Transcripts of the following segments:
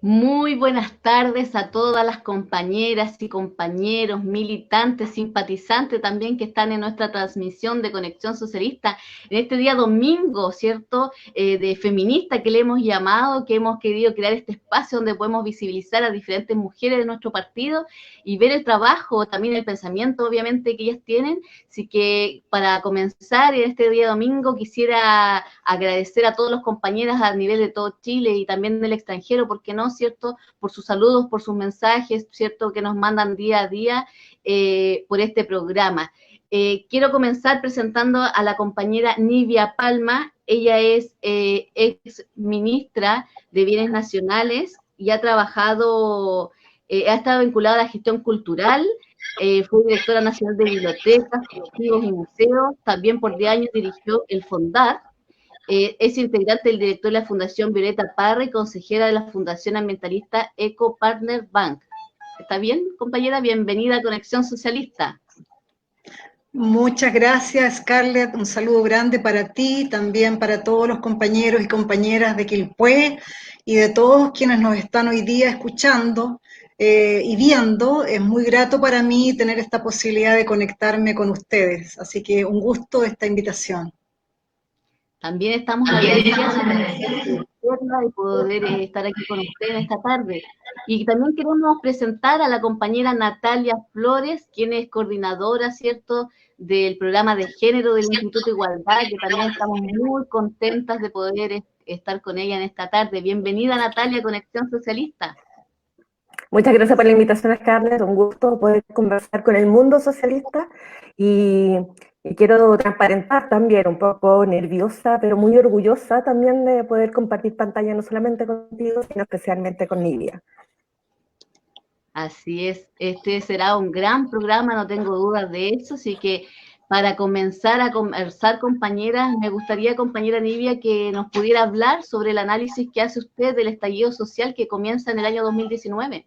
Muy buenas tardes a todas las compañeras y compañeros, militantes, simpatizantes también que están en nuestra transmisión de Conexión Socialista en este día domingo, ¿cierto? De feminista que le hemos llamado, que hemos querido crear este espacio donde podemos visibilizar a diferentes mujeres de nuestro partido y ver el trabajo, también el pensamiento, obviamente, que ellas tienen. Así que para comenzar en este día domingo quisiera agradecer a todos los compañeros a nivel de todo Chile y también del extranjero, porque no, ¿cierto? Por sus saludos, por sus mensajes, ¿cierto? Que nos mandan día a día por este programa. Quiero comenzar presentando a la compañera Nivia Palma. Ella es ex ministra de Bienes Nacionales y ha trabajado, ha estado vinculada a la gestión cultural, fue directora nacional de bibliotecas, archivos y museos, también por 10 años dirigió el FONDAR, es integrante del director de la Fundación Violeta Parra y consejera de la Fundación Ambientalista Eco Partner Bank. ¿Está bien, compañera? Bienvenida a Conexión Socialista. Muchas gracias, Scarlett. Un saludo grande para ti, también para todos los compañeros y compañeras de Quilpué y de todos quienes nos están hoy día escuchando y viendo. Es muy grato para mí tener esta posibilidad de conectarme con ustedes. Así que un gusto esta invitación. También estamos agradecidas de poder estar aquí con usted en esta tarde. Y también queremos presentar a la compañera Natalia Flores, quien es coordinadora, ¿cierto?, del programa de género del Instituto de Igualdad, que también estamos muy contentas de poder estar con ella en esta tarde. Bienvenida, Natalia, a Conexión Socialista. Muchas gracias por la invitación, Scarlett. Un gusto poder conversar con el mundo socialista y quiero transparentar también, un poco nerviosa, pero muy orgullosa también de poder compartir pantalla no solamente contigo, sino especialmente con Nivia. Así es, este será un gran programa, no tengo dudas de eso, así que para comenzar a conversar, compañeras, me gustaría, compañera Nivia, que nos pudiera hablar sobre el análisis que hace usted del estallido social que comienza en el año 2019.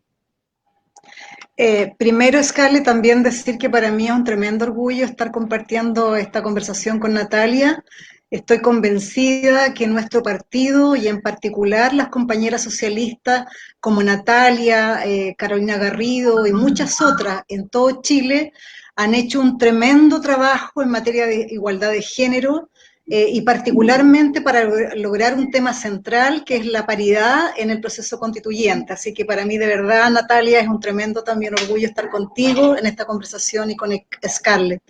Primero, Scarlett, también decir que para mí es un tremendo orgullo estar compartiendo esta conversación con Natalia. Estoy convencida que nuestro partido y en particular las compañeras socialistas como Natalia, Carolina Garrido y muchas otras en todo Chile han hecho un tremendo trabajo en materia de igualdad de género y particularmente para lograr un tema central que es la paridad en el proceso constituyente. Así que para mí de verdad, Natalia, es un tremendo también orgullo estar contigo en esta conversación y con Scarlett.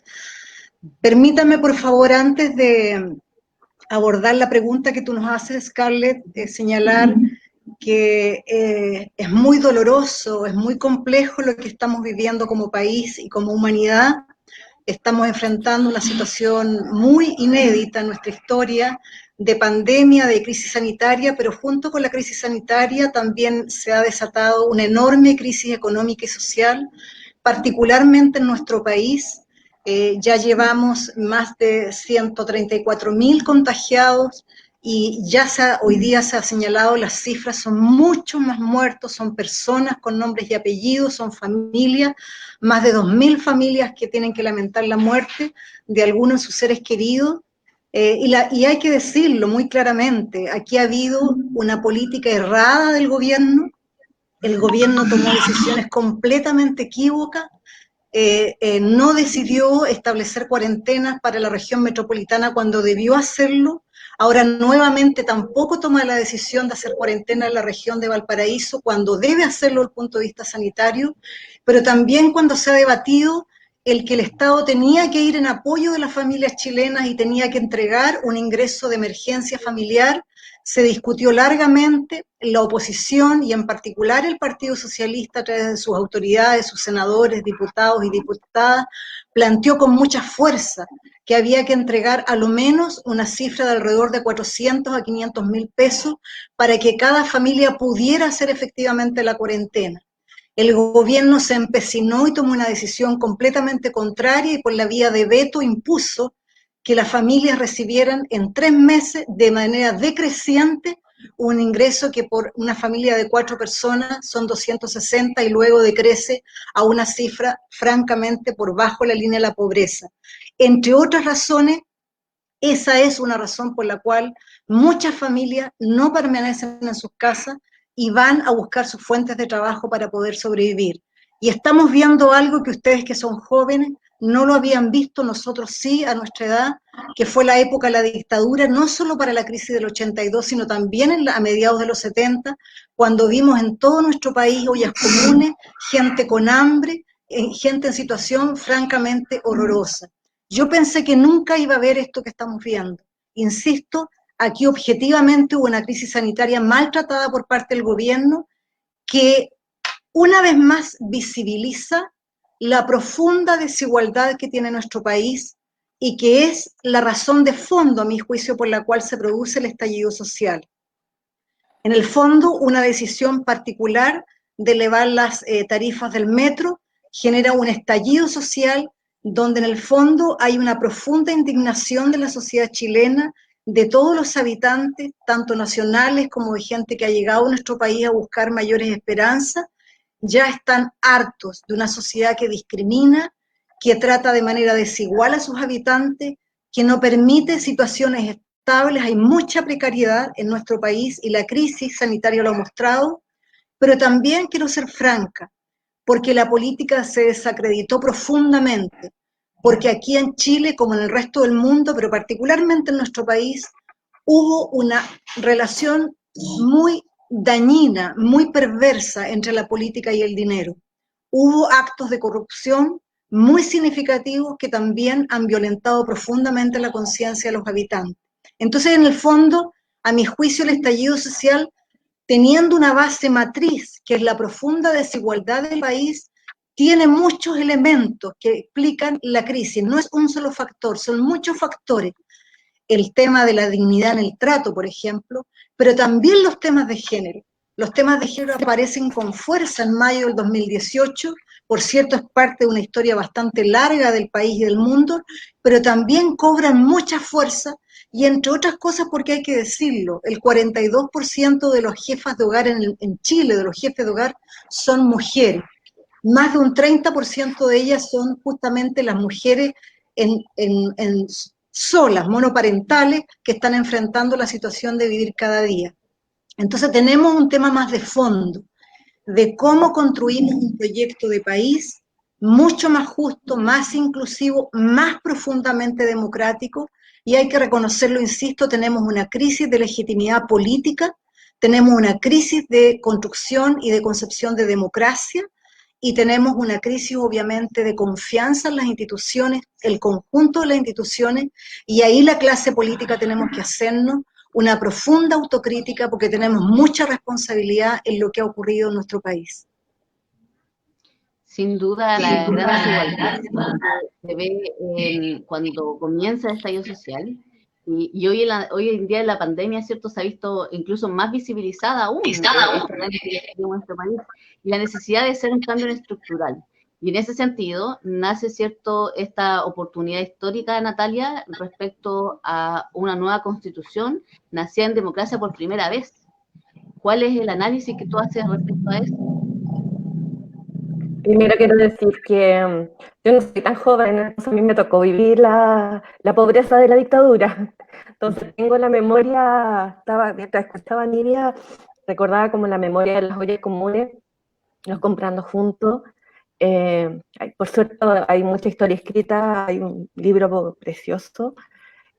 Permítame, por favor, antes de abordar la pregunta que tú nos haces, Scarlett, señalar que es muy doloroso, es muy complejo lo que estamos viviendo como país y como humanidad. Estamos enfrentando una situación muy inédita en nuestra historia de pandemia, de crisis sanitaria, pero junto con la crisis sanitaria también se ha desatado una enorme crisis económica y social, particularmente en nuestro país. Ya llevamos más de 134.000 contagiados y ya hoy día se ha señalado, las cifras son muchos más muertos, son personas con nombres y apellidos, son familias, más de 2.000 familias que tienen que lamentar la muerte de algunos de sus seres queridos. Y hay que decirlo muy claramente, aquí ha habido una política errada del gobierno, el gobierno tomó decisiones completamente equívocas, no decidió establecer cuarentenas para la región metropolitana cuando debió hacerlo. Ahora nuevamente tampoco toma la decisión de hacer cuarentena en la región de Valparaíso cuando debe hacerlo desde el punto de vista sanitario, pero también cuando se ha debatido el que el Estado tenía que ir en apoyo de las familias chilenas y tenía que entregar un ingreso de emergencia familiar. Se discutió largamente, la oposición y en particular el Partido Socialista a través de sus autoridades, sus senadores, diputados y diputadas, planteó con mucha fuerza que había que entregar a lo menos una cifra de alrededor de 400 a 500 mil pesos para que cada familia pudiera hacer efectivamente la cuarentena. El gobierno se empecinó y tomó una decisión completamente contraria y por la vía de veto impuso que las familias recibieran en 3 meses de manera decreciente un ingreso que por una familia de 4 personas son 260 y luego decrece a una cifra francamente por bajo la línea de la pobreza. Entre otras razones, esa es una razón por la cual muchas familias no permanecen en sus casas y van a buscar sus fuentes de trabajo para poder sobrevivir. Y estamos viendo algo que ustedes que son jóvenes no lo habían visto, nosotros sí, a nuestra edad, que fue la época de la dictadura, no solo para la crisis del 82, sino también a mediados de los 70, cuando vimos en todo nuestro país ollas comunes, gente con hambre, gente en situación francamente horrorosa. Yo pensé que nunca iba a ver esto que estamos viendo. Insisto, aquí objetivamente hubo una crisis sanitaria maltratada por parte del gobierno que una vez más visibiliza la profunda desigualdad que tiene nuestro país y que es la razón de fondo, a mi juicio, por la cual se produce el estallido social. En el fondo, una decisión particular de elevar las tarifas del metro genera un estallido social donde en el fondo hay una profunda indignación de la sociedad chilena, de todos los habitantes, tanto nacionales como de gente que ha llegado a nuestro país a buscar mayores esperanzas. Ya están hartos de una sociedad que discrimina, que trata de manera desigual a sus habitantes, que no permite situaciones estables, hay mucha precariedad en nuestro país y la crisis sanitaria lo ha mostrado, pero también quiero ser franca, porque la política se desacreditó profundamente, porque aquí en Chile, como en el resto del mundo, pero particularmente en nuestro país, hubo una relación muy dañina, muy perversa entre la política y el dinero. Hubo actos de corrupción muy significativos que también han violentado profundamente la conciencia de los habitantes. Entonces, en el fondo, a mi juicio, el estallido social, teniendo una base matriz, que es la profunda desigualdad del país, tiene muchos elementos que explican la crisis. No es un solo factor, son muchos factores. El tema de la dignidad en el trato, por ejemplo, pero también los temas de género. Los temas de género aparecen con fuerza en mayo del 2018, por cierto es parte de una historia bastante larga del país y del mundo, pero también cobran mucha fuerza y entre otras cosas porque hay que decirlo, el 42% de los jefas de hogar en Chile, de los jefes de hogar, son mujeres. Más de un 30% de ellas son justamente las mujeres en solas, monoparentales, que están enfrentando la situación de vivir cada día. Entonces tenemos un tema más de fondo, de cómo construimos un proyecto de país mucho más justo, más inclusivo, más profundamente democrático, y hay que reconocerlo, insisto, tenemos una crisis de legitimidad política, tenemos una crisis de construcción y de concepción de democracia, y tenemos una crisis obviamente de confianza en las instituciones, el conjunto de las instituciones, y ahí la clase política tenemos que hacernos una profunda autocrítica porque tenemos mucha responsabilidad en lo que ha ocurrido en nuestro país. Sin duda, la gran desigualdad se ve cuando comienza el estallido social. Y hoy en día en la pandemia, ¿cierto? Se ha visto incluso más visibilizada aún esta gran desigualdad en nuestro país y la necesidad de hacer un cambio estructural. Y en ese sentido nace, ¿cierto?, esta oportunidad histórica, Natalia, respecto a una nueva constitución nacida en democracia por primera vez. ¿Cuál es el análisis que tú haces respecto a eso? Primero quiero decir que yo no soy tan joven, entonces a mí me tocó vivir la pobreza de la dictadura. Entonces tengo la memoria, mientras escuchaba a Nidia, recordaba como la memoria de las ollas comunes, los comprando juntos. Por suerte hay mucha historia escrita, hay un libro precioso,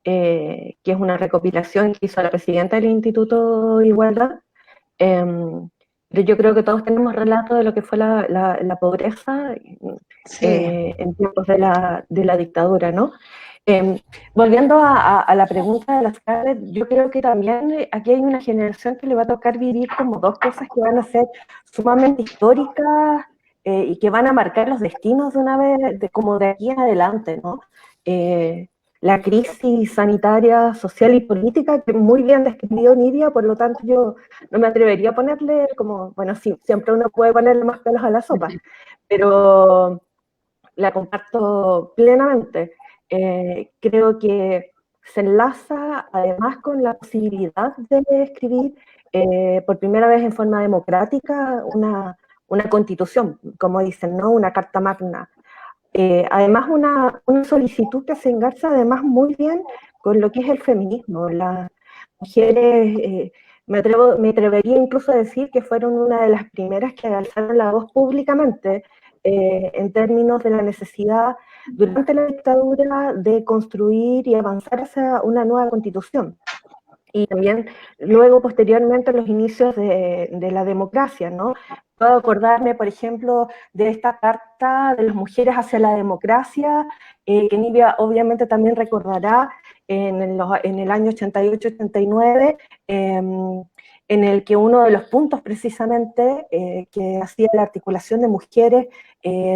que es una recopilación que hizo la presidenta del Instituto de Igualdad. Pero yo creo que todos tenemos relato de lo que fue la pobreza Sí. en tiempos de la dictadura, ¿no? Volviendo a la pregunta de las Scarlett, yo creo que también aquí hay una generación que le va a tocar vivir como dos cosas que van a ser sumamente históricas y que van a marcar los destinos de una vez, como de aquí en adelante, ¿no? La crisis sanitaria, social y política, que muy bien describió Nidia, por lo tanto yo no me atrevería a ponerle como, bueno, sí, siempre uno puede ponerle más pelos a la sopa, pero la comparto plenamente. Creo que se enlaza además con la posibilidad de escribir por primera vez en forma democrática una constitución, como dicen, ¿no? Una carta magna. Además, una solicitud que se engarza además muy bien con lo que es el feminismo. Las mujeres Me atrevería incluso a decir que fueron una de las primeras que alzaron la voz públicamente en términos de la necesidad durante la dictadura de construir y avanzar hacia una nueva constitución. Y también luego, posteriormente, los inicios de la democracia, ¿no? Puedo acordarme, por ejemplo, de esta carta de las mujeres hacia la democracia, que Nibia obviamente también recordará en el año 88-89, en el que uno de los puntos precisamente que hacía la articulación de mujeres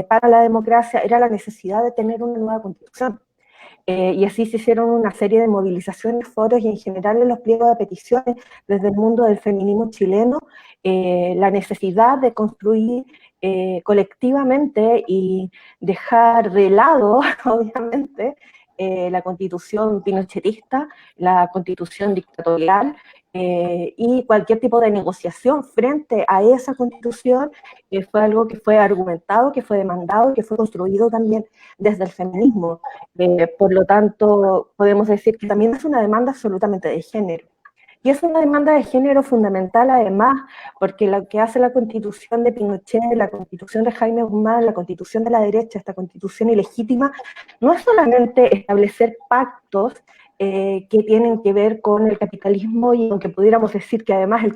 para la democracia era la necesidad de tener una nueva constitución. Y así se hicieron una serie de movilizaciones, foros y en general en los pliegos de peticiones desde el mundo del feminismo chileno, la necesidad de construir colectivamente y dejar de lado, obviamente, la constitución pinochetista, la constitución dictatorial, y cualquier tipo de negociación frente a esa constitución fue algo que fue argumentado, que fue demandado, que fue construido también desde el feminismo. Por lo tanto, podemos decir que también es una demanda absolutamente de género. Y es una demanda de género fundamental además, porque lo que hace la constitución de Pinochet, la constitución de Jaime Guzmán, la constitución de la derecha, esta constitución ilegítima, no es solamente establecer pactos que tienen que ver con el capitalismo, y aunque pudiéramos decir que además el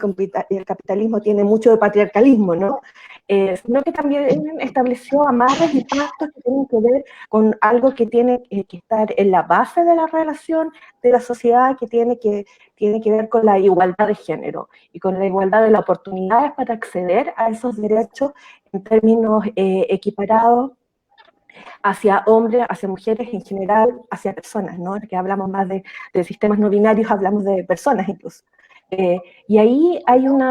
capitalismo tiene mucho de patriarcalismo, ¿no? Sino que también estableció amarres y pactos que tienen que ver con algo que tiene que estar en la base de la relación de la sociedad, que tiene que ver con la igualdad de género y con la igualdad de las oportunidades para acceder a esos derechos en términos equiparados hacia hombres, hacia mujeres en general, hacia personas, ¿no? Que hablamos más de sistemas no binarios, hablamos de personas incluso. Y ahí hay un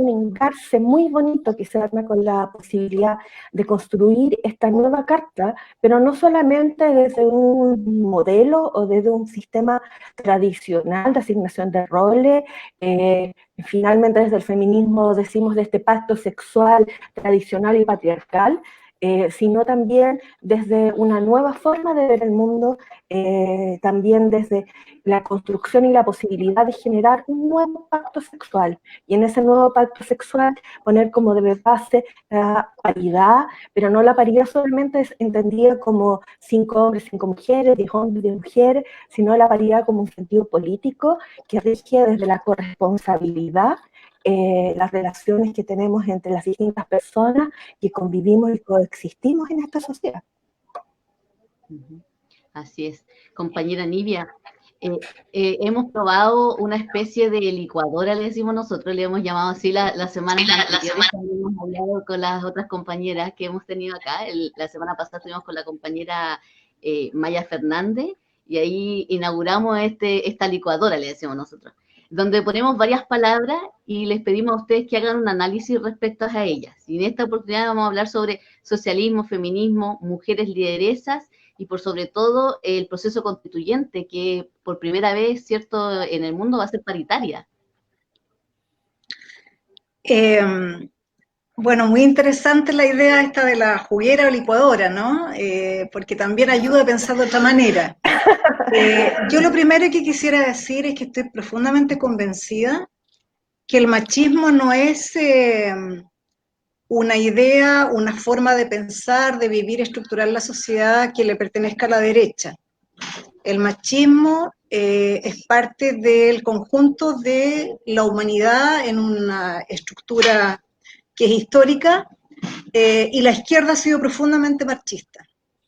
engarce muy bonito que se arma con la posibilidad de construir esta nueva carta, pero no solamente desde un modelo o desde un sistema tradicional de asignación de roles, finalmente desde el feminismo decimos de este pacto sexual tradicional y patriarcal, sino también desde una nueva forma de ver el mundo, también desde la construcción y la posibilidad de generar un nuevo pacto sexual. Y en ese nuevo pacto sexual poner como de base la paridad, pero no la paridad solamente es entendida como 5 hombres, 5 mujeres, 10 hombres, 10 mujeres, sino la paridad como un sentido político que rige desde la corresponsabilidad, las relaciones que tenemos entre las distintas personas que convivimos y coexistimos en esta sociedad. Así es. Compañera Nibia, hemos probado una especie de licuadora, le decimos nosotros, le hemos llamado así la semana anteriores, también hemos hablado con las otras compañeras que hemos tenido acá. La semana pasada estuvimos con la compañera Maya Fernández, y ahí inauguramos esta licuadora, le decimos nosotros, donde ponemos varias palabras y les pedimos a ustedes que hagan un análisis respecto a ellas. Y en esta oportunidad vamos a hablar sobre socialismo, feminismo, mujeres lideresas y por sobre todo el proceso constituyente, que por primera vez, ¿cierto?, en el mundo va a ser paritaria. Bueno, muy interesante la idea esta de la juguera o licuadora, ¿no? Porque también ayuda a pensar de otra manera. Yo lo primero que quisiera decir es que estoy profundamente convencida que el machismo no es una idea, una forma de pensar, de vivir, estructurar la sociedad que le pertenezca a la derecha. El machismo es parte del conjunto de la humanidad en una estructura que es histórica, y la izquierda ha sido profundamente machista,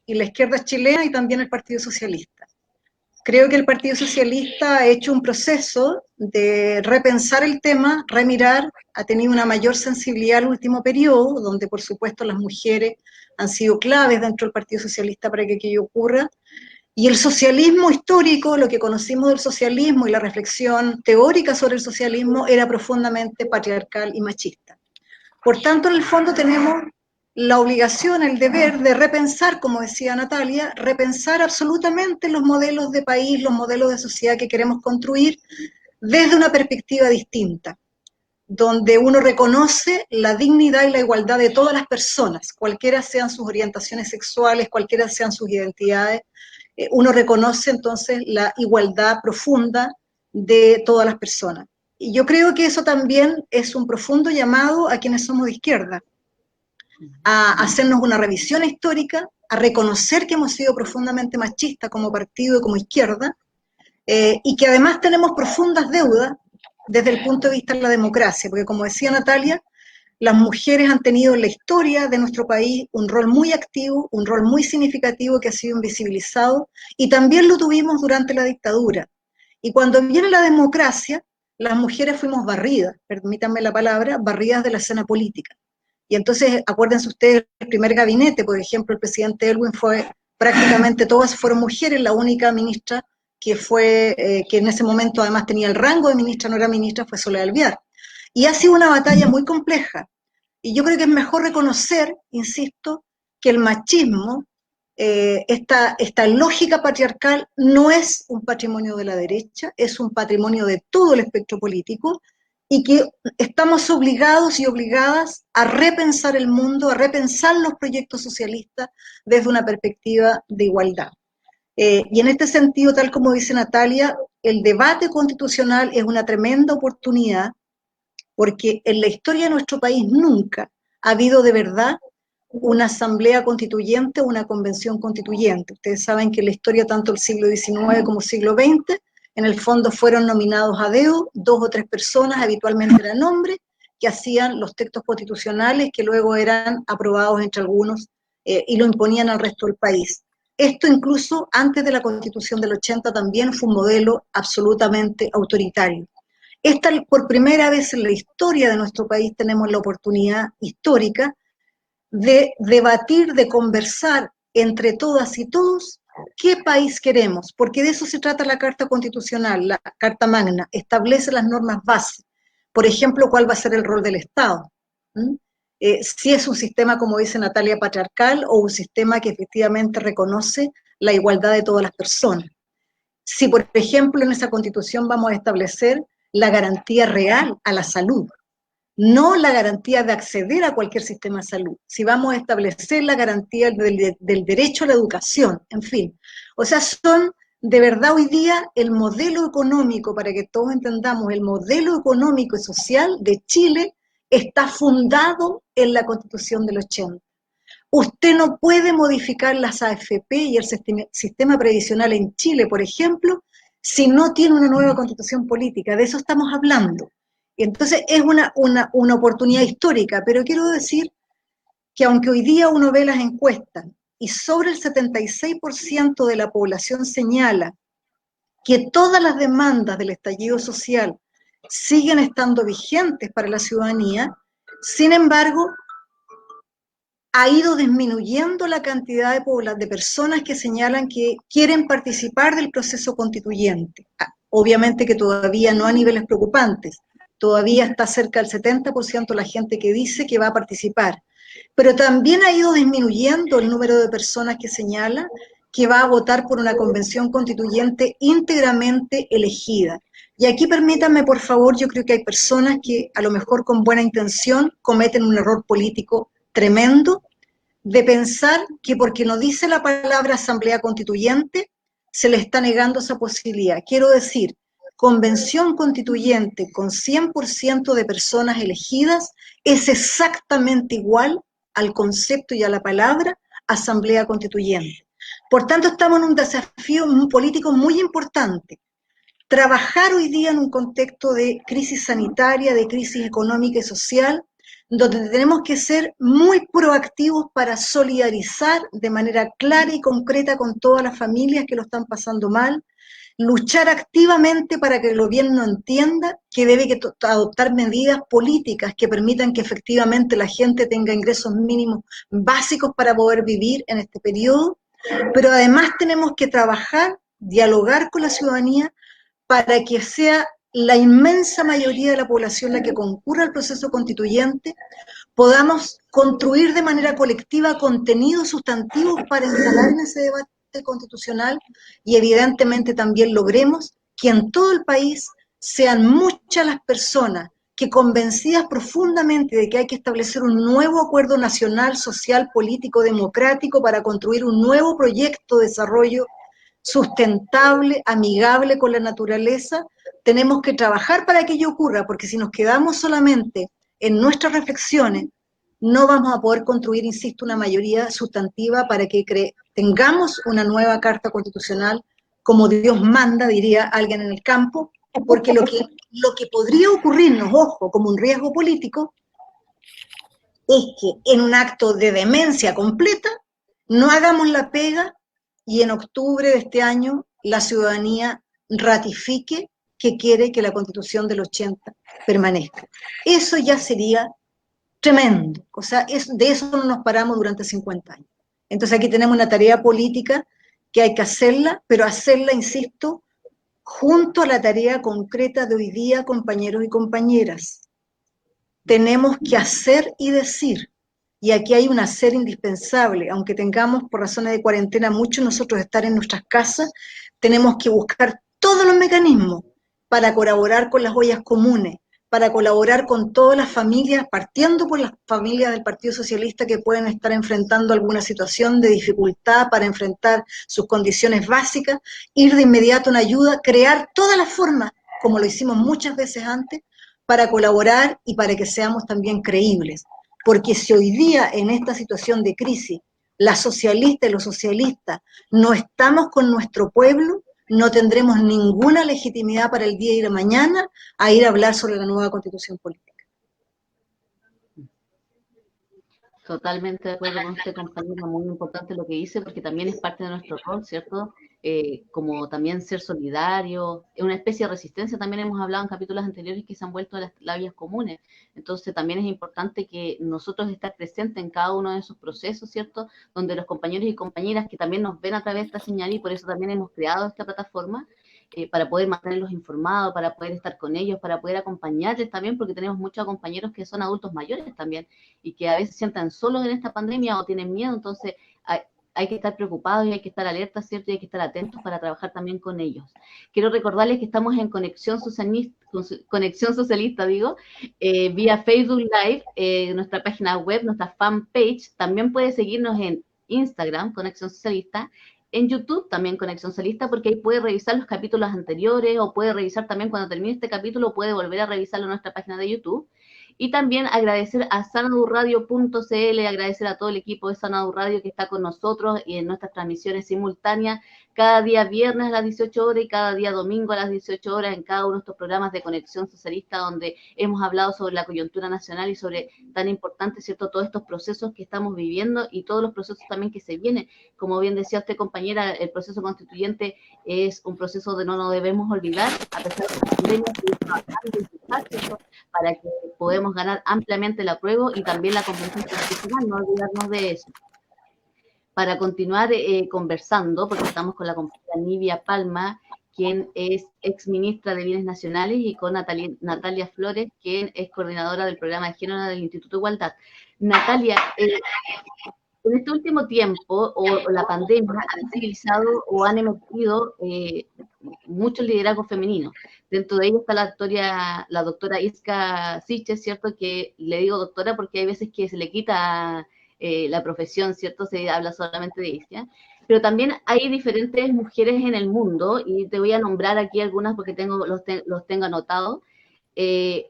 y la izquierda chilena y también el Partido Socialista. Creo que el Partido Socialista ha hecho un proceso de repensar el tema, remirar, ha tenido una mayor sensibilidad al último periodo, donde por supuesto las mujeres han sido claves dentro del Partido Socialista para que aquello ocurra, y el socialismo histórico, lo que conocimos del socialismo y la reflexión teórica sobre el socialismo era profundamente patriarcal y machista. Por tanto, en el fondo tenemos la obligación, el deber de repensar, como decía Natalia, repensar absolutamente los modelos de país, los modelos de sociedad que queremos construir desde una perspectiva distinta, donde uno reconoce la dignidad y la igualdad de todas las personas, cualquiera sean sus orientaciones sexuales, cualquiera sean sus identidades. Uno reconoce entonces la igualdad profunda de todas las personas. Y yo creo que eso también es un profundo llamado a quienes somos de izquierda, a hacernos una revisión histórica, a reconocer que hemos sido profundamente machistas como partido y como izquierda, y que además tenemos profundas deudas desde el punto de vista de la democracia, porque como decía Natalia, las mujeres han tenido en la historia de nuestro país un rol muy activo, un rol muy significativo que ha sido invisibilizado, y también lo tuvimos durante la dictadura. Y cuando viene la democracia, las mujeres fuimos barridas, permítanme la palabra, barridas de la escena política. Y entonces, acuérdense ustedes, el primer gabinete, por ejemplo, el presidente Elwin fue, prácticamente todas fueron mujeres, la única ministra que fue, que en ese momento además tenía el rango de ministra, no era ministra, fue Soledad Alvear. Y ha sido una batalla muy compleja. Y yo creo que es mejor reconocer, insisto, que el machismo, esta lógica patriarcal, no es un patrimonio de la derecha, es un patrimonio de todo el espectro político, y que estamos obligados y obligadas a repensar el mundo, a repensar los proyectos socialistas desde una perspectiva de igualdad. Y en este sentido, tal como dice Natalia, el debate constitucional es una tremenda oportunidad, porque en la historia de nuestro país nunca ha habido de verdad una asamblea constituyente o una convención constituyente. Ustedes saben que en la historia tanto del siglo XIX como siglo XX, en el fondo fueron nominados a dedo 2 o 3 personas, habitualmente eran hombres, que hacían los textos constitucionales que luego eran aprobados entre algunos y lo imponían al resto del país. Esto incluso antes de la Constitución del 80 también fue un modelo absolutamente autoritario. Por primera vez en la historia de nuestro país tenemos la oportunidad histórica de debatir, de conversar entre todas y todos qué país queremos, porque de eso se trata la Carta Constitucional, la Carta Magna, establece las normas base. Por ejemplo, cuál va a ser el rol del Estado. Si es un sistema, como dice Natalia, patriarcal, o un sistema que efectivamente reconoce la igualdad de todas las personas. Si, por ejemplo, en esa Constitución vamos a establecer la garantía real a la salud, no la garantía de acceder a cualquier sistema de salud, si vamos a establecer la garantía del derecho a la educación, en fin. O sea, son de verdad hoy día el modelo económico, para que todos entendamos, el modelo económico y social de Chile está fundado en la Constitución del 80. Usted no puede modificar las AFP y el sistema previsional en Chile, por ejemplo, si no tiene una nueva constitución política. De eso estamos hablando. Y entonces es una oportunidad histórica, pero quiero decir que aunque hoy día uno ve las encuestas y sobre el 76% de la población señala que todas las demandas del estallido social siguen estando vigentes para la ciudadanía, sin embargo, ha ido disminuyendo la cantidad de personas que señalan que quieren participar del proceso constituyente. Obviamente que todavía no a niveles preocupantes, todavía está cerca del 70% la gente que dice que va a participar, pero también ha ido disminuyendo el número de personas que señala que va a votar por una convención constituyente íntegramente elegida. Y aquí permítanme, por favor, yo creo que hay personas que a lo mejor con buena intención cometen un error político tremendo de pensar que porque no dice la palabra asamblea constituyente se le está negando esa posibilidad. Quiero decir, convención constituyente con 100% de personas elegidas es exactamente igual al concepto y a la palabra asamblea constituyente. Por tanto, estamos en un desafío político muy importante. Trabajar hoy día en un contexto de crisis sanitaria, de crisis económica y social, donde tenemos que ser muy proactivos para solidarizar de manera clara y concreta con todas las familias que lo están pasando mal, luchar activamente para que el gobierno entienda que debe adoptar medidas políticas que permitan que efectivamente la gente tenga ingresos mínimos básicos para poder vivir en este periodo, pero además tenemos que trabajar, dialogar con la ciudadanía para que sea la inmensa mayoría de la población la que concurra al proceso constituyente, podamos construir de manera colectiva contenidos sustantivos para instalar en ese debate constitucional y evidentemente también logremos que en todo el país sean muchas las personas que, convencidas profundamente de que hay que establecer un nuevo acuerdo nacional, social, político, democrático para construir un nuevo proyecto de desarrollo sustentable, amigable con la naturaleza. Tenemos que trabajar para que ello ocurra, porque si nos quedamos solamente en nuestras reflexiones, no vamos a poder construir, insisto, una mayoría sustantiva para que tengamos una nueva Carta Constitucional como Dios manda, diría alguien en el campo, porque lo que podría ocurrirnos, ojo, como un riesgo político, es que en un acto de demencia completa no hagamos la pega y en octubre de este año la ciudadanía ratifique que quiere que la Constitución del 80 permanezca. Eso ya sería tremendo. O sea, de eso no nos paramos durante 50 años. Entonces aquí tenemos una tarea política que hay que hacerla, pero hacerla, insisto, junto a la tarea concreta de hoy día, compañeros y compañeras. Tenemos que hacer y decir. Y aquí hay un hacer indispensable. Aunque tengamos por razones de cuarentena mucho nosotros estar en nuestras casas, tenemos que buscar todos los mecanismos para colaborar con las ollas comunes, para colaborar con todas las familias, partiendo por las familias del Partido Socialista que pueden estar enfrentando alguna situación de dificultad para enfrentar sus condiciones básicas, ir de inmediato en ayuda, crear todas las formas, como lo hicimos muchas veces antes, para colaborar y para que seamos también creíbles. Porque si hoy día en esta situación de crisis, las socialistas y los socialistas no estamos con nuestro pueblo, no tendremos ninguna legitimidad para el día y la mañana a ir a hablar sobre la nueva constitución política. Totalmente de acuerdo con usted, compañera, muy importante lo que dice, porque también es parte de nuestro rol, ¿cierto? Como también ser solidario, es una especie de resistencia, también hemos hablado en capítulos anteriores que se han vuelto las vías comunes, entonces también es importante que nosotros estar presentes en cada uno de esos procesos, ¿cierto? Donde los compañeros y compañeras que también nos ven a través de esta señal y por eso también hemos creado esta plataforma, para poder mantenerlos informados, para poder estar con ellos, para poder acompañarles también, porque tenemos muchos compañeros que son adultos mayores también y que a veces se sientan solos en esta pandemia o tienen miedo, entonces hay que estar preocupados y hay que estar alertas, ¿cierto? Y hay que estar atentos para trabajar también con ellos. Quiero recordarles que estamos en Conexión Socialista, vía Facebook Live, nuestra página web, nuestra fanpage. También puede seguirnos en Instagram, Conexión Socialista, en YouTube también Conexión Socialista, porque ahí puede revisar los capítulos anteriores o puede revisar también cuando termine este capítulo, puede volver a revisarlo en nuestra página de YouTube. Y también agradecer a sanadurradio.cl, agradecer a todo el equipo de Sanadu Radio que está con nosotros y en nuestras transmisiones simultáneas, cada día viernes a las 18 horas y cada día domingo a las 18 horas en cada uno de estos programas de Conexión Socialista, donde hemos hablado sobre la coyuntura nacional y sobre tan importante, ¿cierto?, todos estos procesos que estamos viviendo y todos los procesos también que se vienen. Como bien decía usted, compañera, el proceso constituyente es un proceso de no nos debemos olvidar, a pesar de la pandemia, para que podamos ganar ampliamente el apruebo y también la convención constitucional, no olvidarnos de eso. Para continuar conversando, porque estamos con la compañera Nivia Palma, quien es exministra de Bienes Nacionales, y con Natalia Flores, quien es coordinadora del programa de género del Instituto de Igualdad. Natalia, en este último tiempo, o la pandemia, han civilizado o han emergido muchos liderazgos femeninos. Dentro de ellos está la doctora Iska Siches, ¿cierto? Que le digo doctora porque hay veces que se le quita la profesión, ¿cierto? Se habla solamente de ella. Pero también hay diferentes mujeres en el mundo, y te voy a nombrar aquí algunas porque los tengo anotados.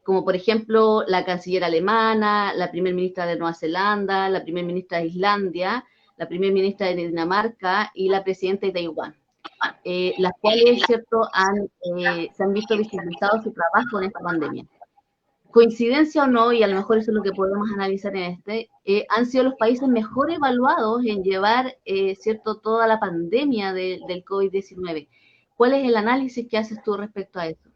Como por ejemplo la canciller alemana, la primer ministra de Nueva Zelanda, la primer ministra de Islandia, la primer ministra de Dinamarca y la presidenta de Taiwán, las cuales, ¿cierto?, se han visto visibilizados su trabajo en esta pandemia. Coincidencia o no, y a lo mejor eso es lo que podemos analizar en han sido los países mejor evaluados en llevar, ¿cierto?, toda la pandemia del COVID-19. ¿Cuál es el análisis que haces tú respecto a eso?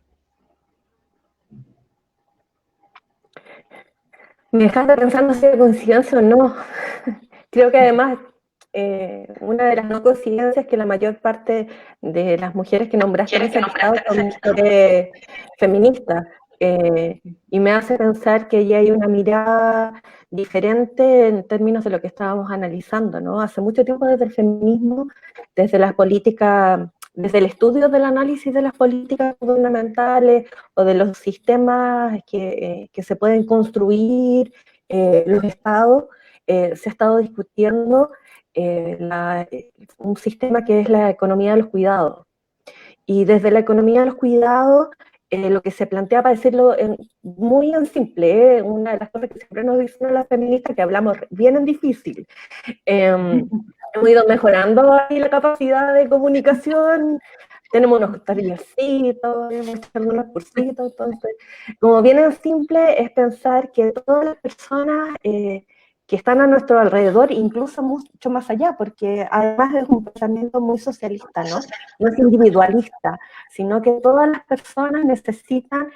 Me dejaste pensando si es coincidencia o no. Creo que además una de las no coincidencias es que la mayor parte de las mujeres que nombraste en ese listado son mujeres feministas. Y me hace pensar que ya hay una mirada diferente en términos de lo que estábamos analizando, ¿no? Hace mucho tiempo desde el feminismo, desde las políticas, desde el estudio del análisis de las políticas gubernamentales o de los sistemas que se pueden construir, los estados, se ha estado discutiendo un sistema que es la economía de los cuidados. Y desde la economía de los cuidados, lo que se plantea, para decirlo muy en simple, una de las cosas que siempre nos dicen las feministas, que hablamos bien en difícil, hemos ido mejorando ahí la capacidad de comunicación, tenemos unos tallercitos, hemos hecho algunos cursitos, entonces, como bien en simple, es pensar que todas las personas que están a nuestro alrededor, incluso mucho más allá, porque además es un pensamiento muy socialista, ¿no? No es individualista, sino que todas las personas necesitan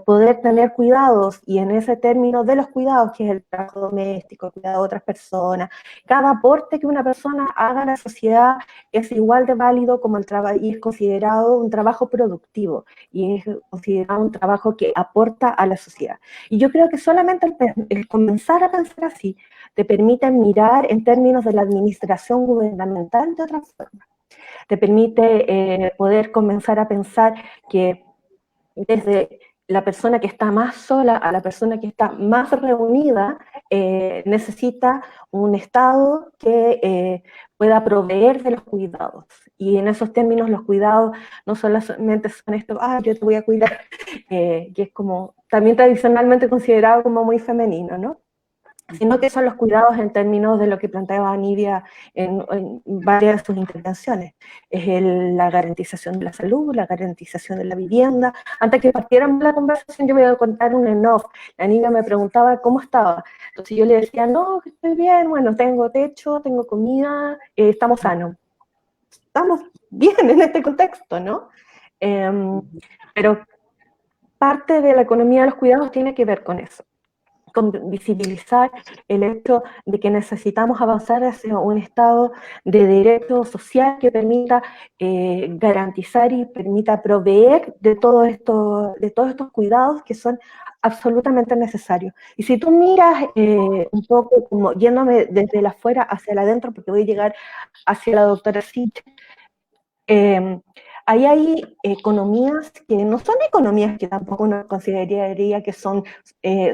poder tener cuidados, y en ese término de los cuidados, que es el trabajo doméstico, el cuidado de otras personas, cada aporte que una persona haga a la sociedad es igual de válido como el trabajo, y es considerado un trabajo productivo, y es considerado un trabajo que aporta a la sociedad. Y yo creo que solamente el comenzar a pensar así te permite mirar en términos de la administración gubernamental de otra forma. Te permite poder comenzar a pensar que desde la persona que está más sola a la persona que está más reunida, necesita un Estado que pueda proveer de los cuidados. Y en esos términos los cuidados no solamente son esto, yo te voy a cuidar, que es como también tradicionalmente considerado como muy femenino, ¿no? Sino que son los cuidados en términos de lo que planteaba Nidia en varias de sus intervenciones. Es la garantización de la salud, la garantización de la vivienda. Antes que partiéramos la conversación, yo voy a contar un en off. La Nidia me preguntaba cómo estaba. Entonces yo le decía, no, que estoy bien, bueno, tengo techo, tengo comida, estamos sanos. Estamos bien en este contexto, ¿no? Pero parte de la economía de los cuidados tiene que ver con eso, con visibilizar el hecho de que necesitamos avanzar hacia un estado de derecho social que permita garantizar y permita proveer de todos estos cuidados que son absolutamente necesarios. Y si tú miras un poco, como yéndome desde el afuera hacia el adentro, porque voy a llegar hacia la doctora Sitch, ahí hay economías que no son economías que tampoco uno consideraría que son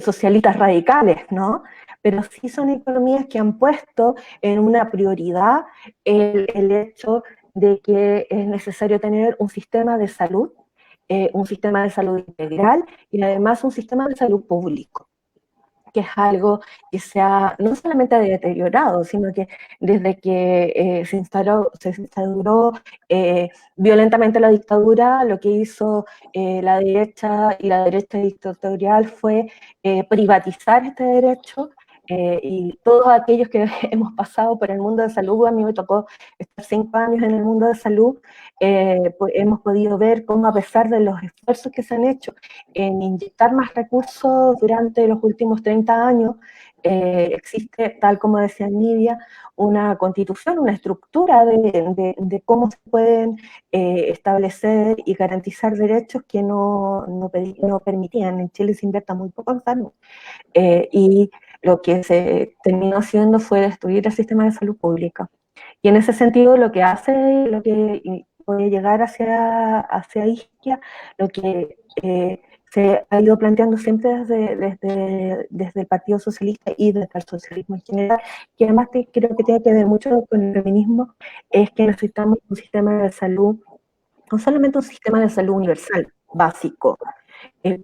socialistas radicales, ¿no? Pero sí son economías que han puesto en una prioridad el hecho de que es necesario tener un sistema de salud integral, y además un sistema de salud público, que es algo que se ha no solamente deteriorado, sino que desde que se instauró violentamente la dictadura, lo que hizo la derecha y la derecha dictatorial fue privatizar este derecho. Y todos aquellos que hemos pasado por el mundo de salud, a mí me tocó estar 5 años en el mundo de salud, pues hemos podido ver cómo, a pesar de los esfuerzos que se han hecho en inyectar más recursos durante los últimos 30 años, existe, tal como decía Nidia, una constitución, una estructura de cómo se pueden establecer y garantizar derechos que no permitían. En Chile se invierte muy poco en salud. Y lo que se terminó haciendo fue destruir el sistema de salud pública. Y en ese sentido, lo que voy a llegar hacia Isquia, lo que se ha ido planteando siempre desde el Partido Socialista y desde el socialismo en general, que además creo que tiene que ver mucho con el feminismo, es que necesitamos un sistema de salud, no solamente un sistema de salud universal, básico,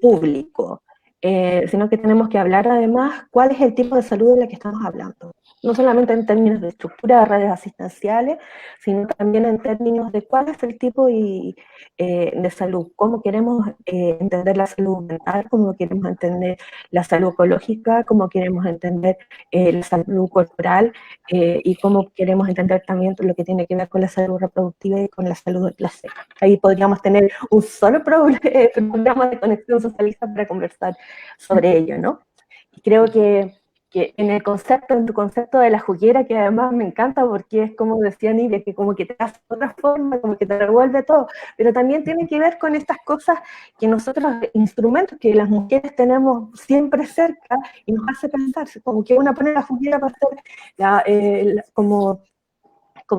público, sino que tenemos que hablar además cuál es el tipo de salud de la que estamos hablando. No solamente en términos de estructura de redes asistenciales, sino también en términos de cuál es el tipo de salud, cómo queremos entender la salud mental, cómo queremos entender la salud ecológica, cómo queremos entender la salud corporal, y cómo queremos entender también lo que tiene que ver con la salud reproductiva y con la salud del placer. Ahí podríamos tener un solo programa de conexión socialista para conversar sobre ello, ¿no? Y creo que en tu concepto de la juguera, que además me encanta porque es como decía Nidia, que como que te hace otra forma, como que te revuelve todo, pero también tiene que ver con estas cosas que nosotros, instrumentos que las mujeres tenemos siempre cerca, y nos hace pensar, como que una pone la juguera para hacer como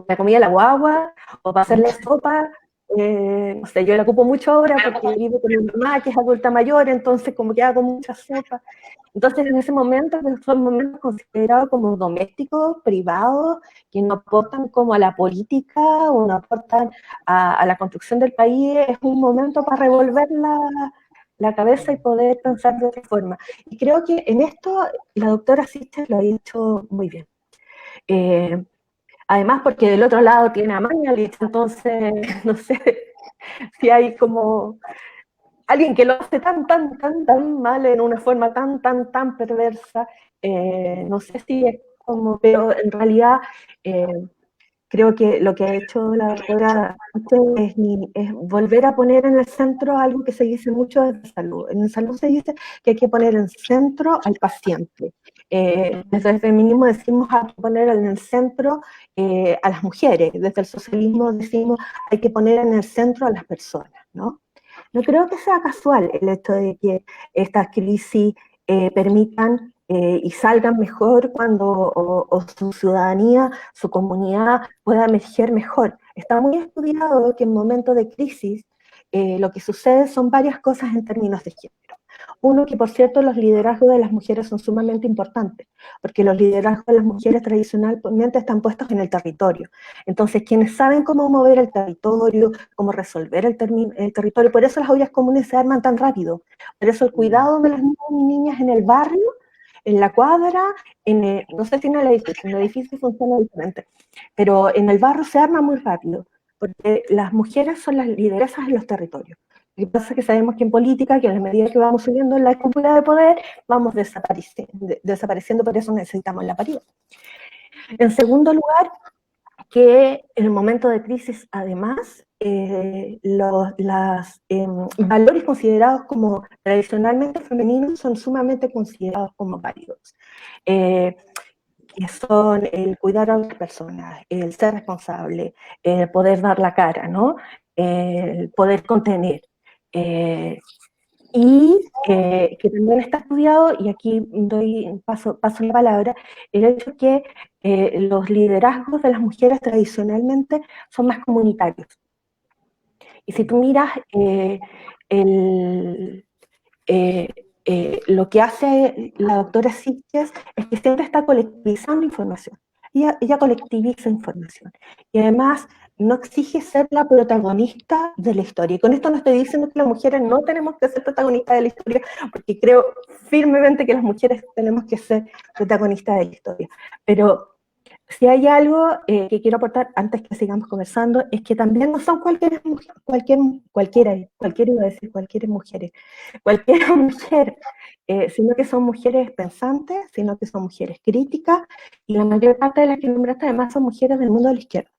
la comida de la guagua, o para hacer la sopa, no sé, yo la ocupo mucho ahora porque vivo con mi mamá, que es adulta mayor, entonces como que hago mucha sopa. Entonces en ese momento, que son momentos considerados como domésticos, privados, que no aportan como a la política o no aportan a la construcción del país, es un momento para revolver la cabeza y poder pensar de otra forma. Y creo que en esto la doctora Sister lo ha dicho muy bien. Además, porque del otro lado tiene a Mañalich, entonces, no sé si hay como alguien que lo hace tan mal, en una forma tan perversa, no sé si es como, pero en realidad creo que lo que ha hecho la doctora es volver a poner en el centro algo que se dice mucho desde salud. En salud se dice que hay que poner en el centro al paciente. Desde el feminismo decimos hay que poner en el centro a las mujeres. Desde el socialismo decimos hay que poner en el centro a las personas, ¿no? No creo que sea casual el hecho de que estas crisis permitan y salgan mejor cuando o su ciudadanía, su comunidad pueda emerger mejor. Está muy estudiado que en momentos de crisis lo que sucede son varias cosas en términos de género. Uno, que por cierto los liderazgos de las mujeres son sumamente importantes, porque los liderazgos de las mujeres tradicionalmente están puestos en el territorio. Entonces, quienes saben cómo mover el territorio, cómo resolver el territorio, por eso las ollas comunes se arman tan rápido, por eso el cuidado de las niñas y niñas en el barrio, en la cuadra, no sé si en el edificio funciona diferente, pero en el barrio se arma muy rápido, porque las mujeres son las lideresas en los territorios. Lo que pasa es que sabemos que en política, que a la medida que vamos subiendo en la cúpula de poder, vamos desapareciendo, por eso necesitamos la paridad. En segundo lugar, que en el momento de crisis, además, los valores considerados como tradicionalmente femeninos son sumamente considerados como válidos. Que son el cuidar a otras personas, el ser responsable, el poder dar la cara, ¿no? El poder contener. Y que también está estudiado, y aquí paso la palabra, el hecho que los liderazgos de las mujeres tradicionalmente son más comunitarios. Y si tú miras lo que hace la doctora Sitges es que siempre está colectivizando información. Ella colectiviza información. Y además no exige ser la protagonista de la historia. Y con esto no estoy diciendo que las mujeres no tenemos que ser protagonistas de la historia, porque creo firmemente que las mujeres tenemos que ser protagonistas de la historia. Pero si hay algo que quiero aportar antes que sigamos conversando, es que también no son cualquiera iba a decir cualquier mujeres, cualquier mujer, sino que son mujeres pensantes, sino que son mujeres críticas, y la mayor parte de las que nombraste además son mujeres del mundo de la izquierda.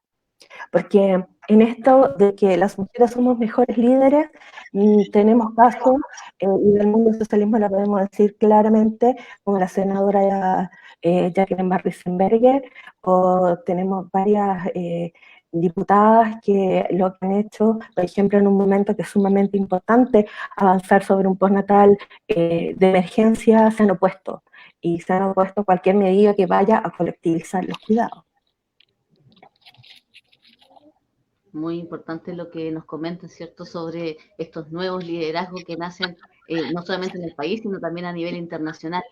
Porque en esto de que las mujeres somos mejores líderes, tenemos casos, y del mundo del socialismo la podemos decir claramente, como la senadora Jacqueline Van Riesenberger, o tenemos varias diputadas que lo que han hecho, por ejemplo, en un momento que es sumamente importante avanzar sobre un postnatal de emergencia, se han opuesto, y se han opuesto a cualquier medida que vaya a colectivizar los cuidados. Muy importante lo que nos comentan, ¿cierto?, sobre estos nuevos liderazgos que nacen no solamente en el país, sino también a nivel internacional.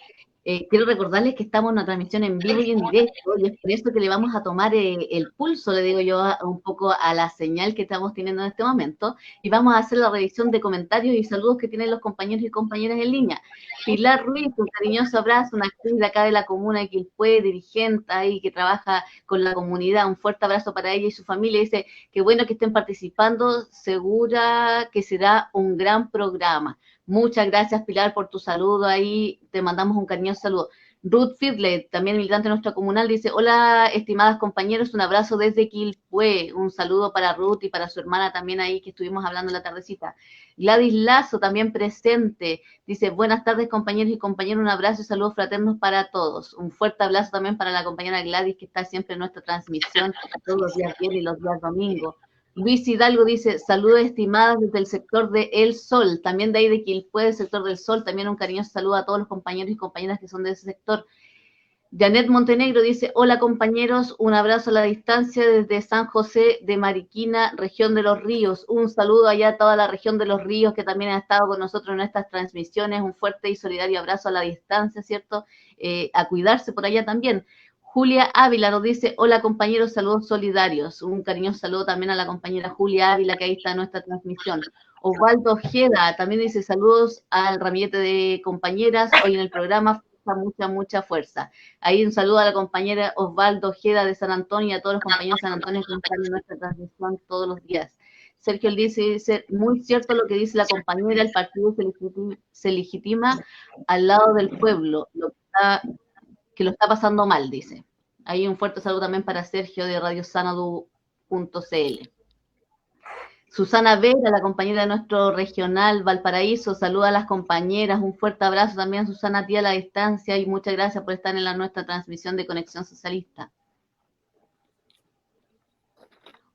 Quiero recordarles que estamos en una transmisión en vivo y en directo, y es por eso que le vamos a tomar el pulso, le digo yo, un poco a la señal que estamos teniendo en este momento, y vamos a hacer la revisión de comentarios y saludos que tienen los compañeros y compañeras en línea. Pilar Ruiz, un cariñoso abrazo, una actriz de acá de la comuna de Quilpué, dirigente ahí, que trabaja con la comunidad, un fuerte abrazo para ella y su familia. Dice, qué bueno que estén participando, segura que será un gran programa. Muchas gracias, Pilar, por tu saludo ahí. Te mandamos un cariñoso saludo. Ruth Fidley, también militante de nuestra comunal, dice, hola, estimadas compañeros, un abrazo desde Quilpué. Un saludo para Ruth y para su hermana también ahí, que estuvimos hablando en la tardecita. Gladys Lazo, también presente, dice, buenas tardes, compañeros y compañeras, un abrazo y saludos fraternos para todos. Un fuerte abrazo también para la compañera Gladys, que está siempre en nuestra transmisión, todos los días viernes y los días domingos. Luis Hidalgo dice, saludos estimadas desde el sector de El Sol, también de ahí de Quilpué, del sector del Sol, también un cariñoso saludo a todos los compañeros y compañeras que son de ese sector. Janet Montenegro dice, hola compañeros, un abrazo a la distancia desde San José de Mariquina, región de Los Ríos. Un saludo allá a toda la región de Los Ríos que también ha estado con nosotros en estas transmisiones. Un fuerte y solidario abrazo a la distancia, ¿cierto? A cuidarse por allá también. Julia Ávila nos dice, hola compañeros, saludos solidarios. Un cariñoso saludo también a la compañera Julia Ávila que ahí está en nuestra transmisión. Osvaldo Ojeda también dice, saludos al ramillete de compañeras hoy en el programa. Mucha fuerza. Ahí un saludo a la compañera Osvaldo Ojeda de San Antonio y a todos los compañeros de San Antonio que están en nuestra transmisión todos los días. Sergio dice, muy cierto lo que dice la compañera, el partido se legitima al lado del pueblo, que lo está pasando mal, dice. Ahí un fuerte saludo también para Sergio de radiosanadu.cl. Susana Vera, la compañera de nuestro regional Valparaíso, saluda a las compañeras, un fuerte abrazo también, Susana, tía a la distancia, y muchas gracias por estar en nuestra transmisión de Conexión Socialista.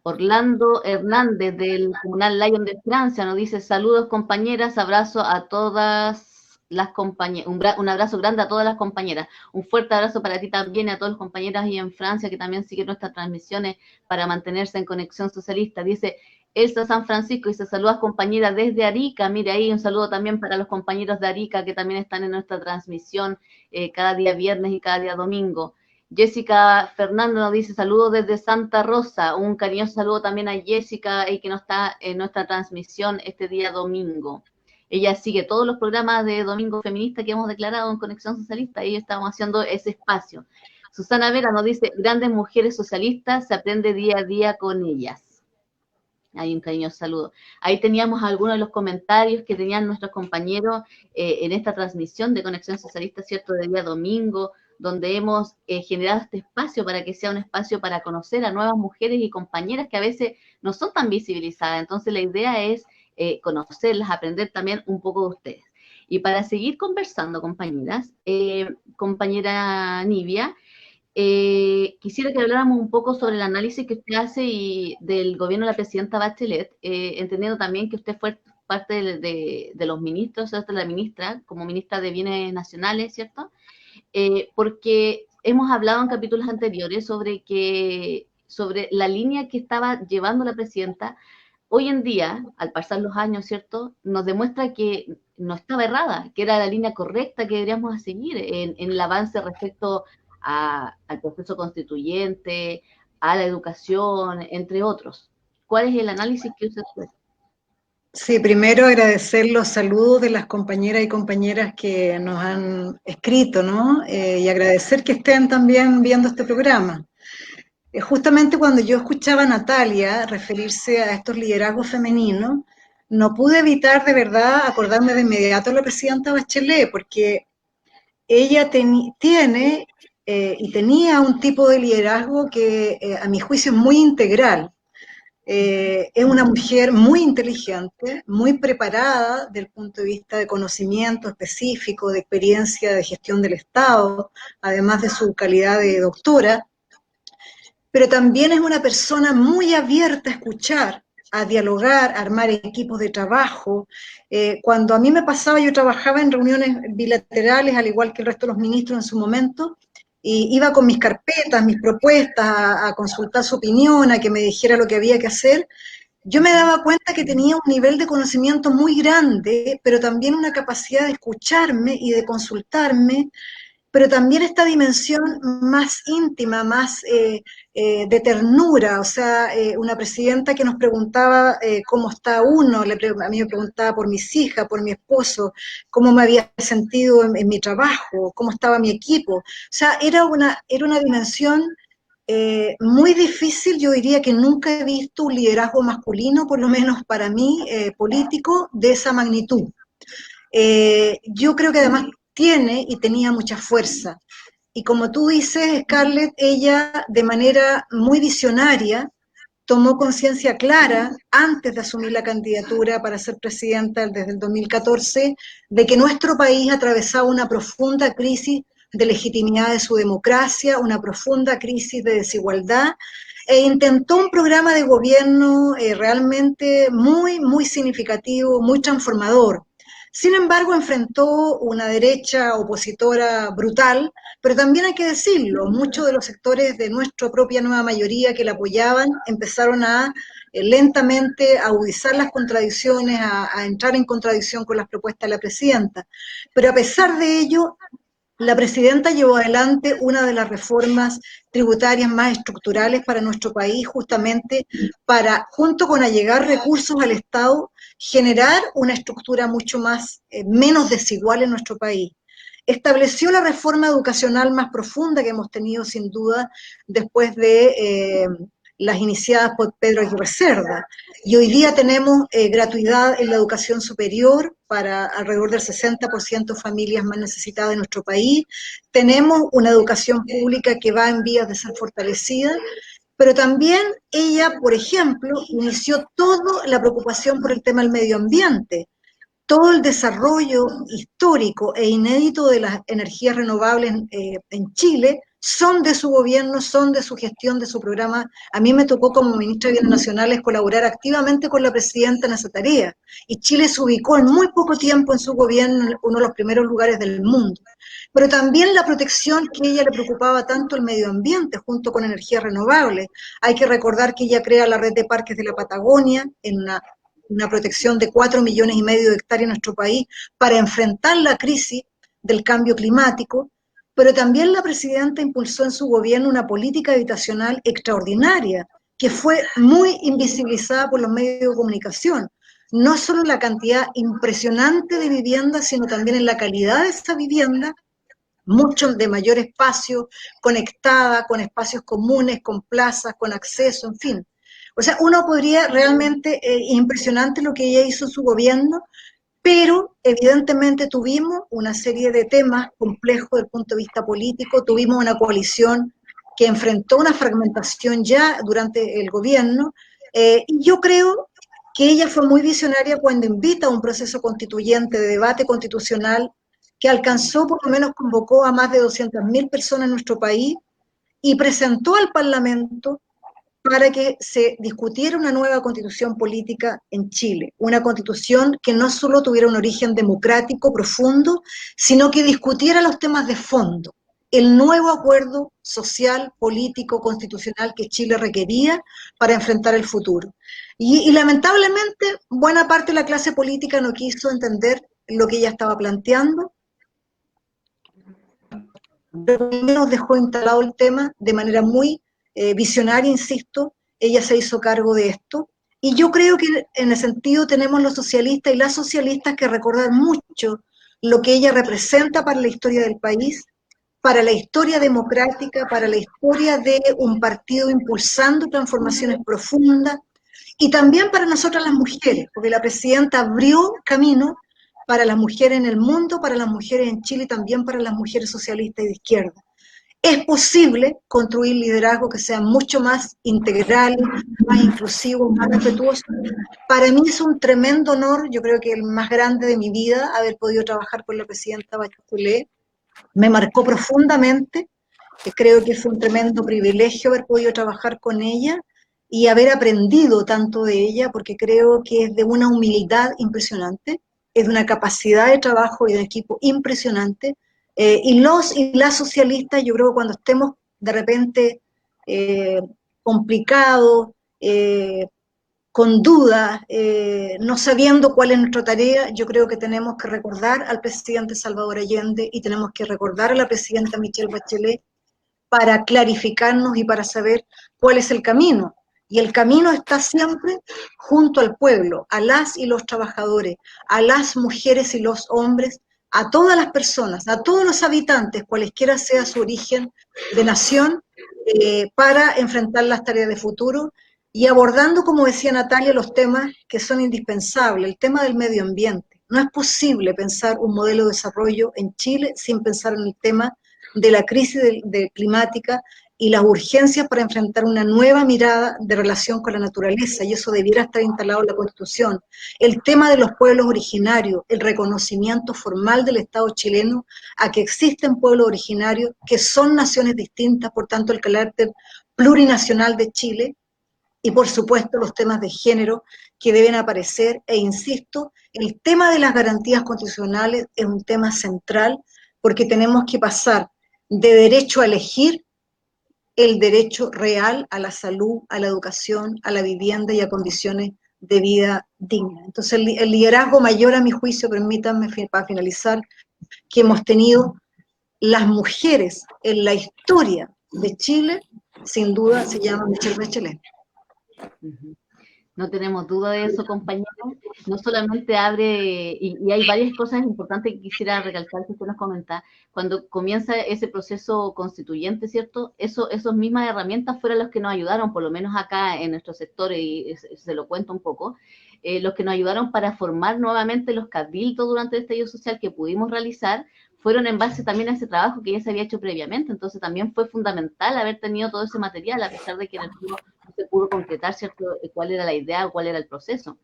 Orlando Hernández, del Comunal Lyon de Francia, nos dice, saludos compañeras, abrazo a todas las compañeras, un abrazo grande a todas las compañeras, un fuerte abrazo para ti también y a todas las compañeras ahí en Francia que también siguen nuestras transmisiones para mantenerse en Conexión Socialista. Dice Elsa San Francisco, dice, saludos compañeras desde Arica. Mire ahí un saludo también para los compañeros de Arica que también están en nuestra transmisión cada día viernes y cada día domingo. Jessica Fernando nos dice, saludos desde Santa Rosa. Un cariñoso saludo también a Jessica que nos está en nuestra transmisión este día domingo. Ella sigue todos los programas de Domingo Feminista que hemos declarado en Conexión Socialista y estamos haciendo ese espacio. Susana Vera nos dice, grandes mujeres socialistas, se aprende día a día con ellas. Hay un cariñoso saludo. Ahí teníamos algunos de los comentarios que tenían nuestros compañeros en esta transmisión de Conexión Socialista, ¿cierto?, de día domingo, donde hemos generado este espacio para que sea un espacio para conocer a nuevas mujeres y compañeras que a veces no son tan visibilizadas. Entonces la idea es conocerlas, aprender también un poco de ustedes. Y para seguir conversando, compañeras, compañera Nivia, quisiera que habláramos un poco sobre el análisis que usted hace del gobierno de la presidenta Bachelet, entendiendo también que usted fue parte de los ministros, o sea, de la ministra, como ministra de Bienes Nacionales, ¿cierto? Porque hemos hablado en capítulos anteriores sobre la línea que estaba llevando la presidenta. Hoy en día, al pasar los años, ¿cierto?, nos demuestra que no estaba errada, que era la línea correcta que deberíamos seguir en el avance respecto al proceso constituyente, a la educación, entre otros. ¿Cuál es el análisis que usted hace? Sí, primero agradecer los saludos de las compañeras y compañeras que nos han escrito, ¿no? Y agradecer que estén también viendo este programa. Justamente cuando yo escuchaba a Natalia referirse a estos liderazgos femeninos, no pude evitar de verdad acordarme de inmediato de la presidenta Bachelet, porque ella tiene y tenía un tipo de liderazgo que a mi juicio es muy integral. Es una mujer muy inteligente, muy preparada desde el punto de vista de conocimiento específico, de experiencia de gestión del Estado, además de su calidad de doctora, pero también es una persona muy abierta a escuchar, a dialogar, a armar equipos de trabajo. Cuando a mí me pasaba, yo trabajaba en reuniones bilaterales, al igual que el resto de los ministros en su momento, y iba con mis carpetas, mis propuestas, a consultar su opinión, a que me dijera lo que había que hacer. Yo me daba cuenta que tenía un nivel de conocimiento muy grande, pero también una capacidad de escucharme y de consultarme, pero también esta dimensión más íntima, más de ternura, o sea, una presidenta que nos preguntaba cómo está uno, a mí me preguntaba por mis hijas, por mi esposo, cómo me había sentido en mi trabajo, cómo estaba mi equipo. O sea, era una dimensión muy difícil, yo diría que nunca he visto un liderazgo masculino, por lo menos para mí, político, de esa magnitud. Yo creo que además tiene y tenía mucha fuerza. Y como tú dices, Scarlett, ella de manera muy visionaria tomó conciencia clara, antes de asumir la candidatura para ser presidenta desde el 2014, de que nuestro país atravesaba una profunda crisis de legitimidad de su democracia, una profunda crisis de desigualdad, e intentó un programa de gobierno realmente muy, muy significativo, muy transformador. Sin embargo, enfrentó una derecha opositora brutal, pero también hay que decirlo, muchos de los sectores de nuestra propia nueva mayoría que la apoyaban empezaron a lentamente agudizar las contradicciones, a entrar en contradicción con las propuestas de la presidenta. Pero a pesar de ello, la presidenta llevó adelante una de las reformas tributarias más estructurales para nuestro país, justamente para, junto con allegar recursos al Estado, generar una estructura mucho más, menos desigual en nuestro país. Estableció la reforma educacional más profunda que hemos tenido, sin duda, después de las iniciadas por Pedro Aguirre Cerda. Y hoy día tenemos gratuidad en la educación superior para alrededor del 60% de familias más necesitadas de nuestro país. Tenemos una educación pública que va en vías de ser fortalecida, pero también ella, por ejemplo, inició toda la preocupación por el tema del medio ambiente. Todo el desarrollo histórico e inédito de las energías renovables en Chile son de su gobierno, son de su gestión, de su programa. A mí me tocó como ministra de Bienes Nacionales colaborar activamente con la presidenta en esa tarea. Y Chile se ubicó en muy poco tiempo en su gobierno en uno de los primeros lugares del mundo. Pero también la protección que a ella le preocupaba tanto el medio ambiente junto con energías renovables. Hay que recordar que ella crea la red de parques de la Patagonia en una protección de 4,5 millones de hectáreas en nuestro país para enfrentar la crisis del cambio climático, pero también la presidenta impulsó en su gobierno una política habitacional extraordinaria, que fue muy invisibilizada por los medios de comunicación. No solo en la cantidad impresionante de viviendas, sino también en la calidad de esa vivienda, mucho de mayor espacio, conectada, con espacios comunes, con plazas, con acceso, en fin. O sea, uno podría realmente, impresionante lo que ella hizo en su gobierno, pero evidentemente tuvimos una serie de temas complejos desde el punto de vista político, tuvimos una coalición que enfrentó una fragmentación ya durante el gobierno, y yo creo que ella fue muy visionaria cuando invita a un proceso constituyente de debate constitucional que alcanzó, por lo menos convocó a más de 200.000 personas en nuestro país y presentó al Parlamento para que se discutiera una nueva constitución política en Chile, una constitución que no solo tuviera un origen democrático profundo, sino que discutiera los temas de fondo, el nuevo acuerdo social, político, constitucional que Chile requería para enfrentar el futuro. Y lamentablemente, buena parte de la clase política no quiso entender lo que ella estaba planteando, nos dejó instalado el tema de manera muy visionaria, insisto, ella se hizo cargo de esto, y yo creo que en ese sentido tenemos los socialistas y las socialistas que recordar mucho lo que ella representa para la historia del país, para la historia democrática, para la historia de un partido impulsando transformaciones profundas, y también para nosotras las mujeres, porque la presidenta abrió camino para las mujeres en el mundo, para las mujeres en Chile y también para las mujeres socialistas y de izquierda. Es posible construir liderazgo que sea mucho más integral, más inclusivo, más respetuoso. Para mí es un tremendo honor, yo creo que el más grande de mi vida, haber podido trabajar con la presidenta Bachelet. Me marcó profundamente, creo que fue un tremendo privilegio haber podido trabajar con ella y haber aprendido tanto de ella, porque creo que es de una humildad impresionante, es de una capacidad de trabajo y de equipo impresionante, y los y las socialistas, yo creo que cuando estemos de repente complicados, con dudas, no sabiendo cuál es nuestra tarea, yo creo que tenemos que recordar al presidente Salvador Allende y tenemos que recordar a la presidenta Michelle Bachelet para clarificarnos y para saber cuál es el camino. Y el camino está siempre junto al pueblo, a las y los trabajadores, a las mujeres y los hombres, a todas las personas, a todos los habitantes, cualesquiera sea su origen de nación, para enfrentar las tareas de futuro y abordando, como decía Natalia, los temas que son indispensables, el tema del medio ambiente. No es posible pensar un modelo de desarrollo en Chile sin pensar en el tema de la crisis climática y las urgencias para enfrentar una nueva mirada de relación con la naturaleza, y eso debiera estar instalado en la Constitución. El tema de los pueblos originarios, el reconocimiento formal del Estado chileno a que existen pueblos originarios que son naciones distintas, por tanto el carácter plurinacional de Chile, y por supuesto los temas de género que deben aparecer, e insisto, el tema de las garantías constitucionales es un tema central porque tenemos que pasar de derecho a elegir el derecho real a la salud, a la educación, a la vivienda y a condiciones de vida dignas. Entonces el liderazgo mayor, a mi juicio, permítanme para finalizar, que hemos tenido las mujeres en la historia de Chile, sin duda se llama Michelle Bachelet. No tenemos duda de eso, compañeros. No solamente abre, y hay varias cosas importantes que quisiera recalcar que usted nos comenta. Cuando comienza ese proceso constituyente, ¿cierto? Esas mismas herramientas fueron las que nos ayudaron, por lo menos acá en nuestro sector, y se lo cuento un poco, los que nos ayudaron para formar nuevamente los cabildos durante el estallido social que pudimos realizar, fueron en base también a ese trabajo que ya se había hecho previamente. Entonces también fue fundamental haber tenido todo ese material, a pesar de que en el fondo no se pudo concretar, ¿cierto?, cuál era la idea o cuál era el proceso.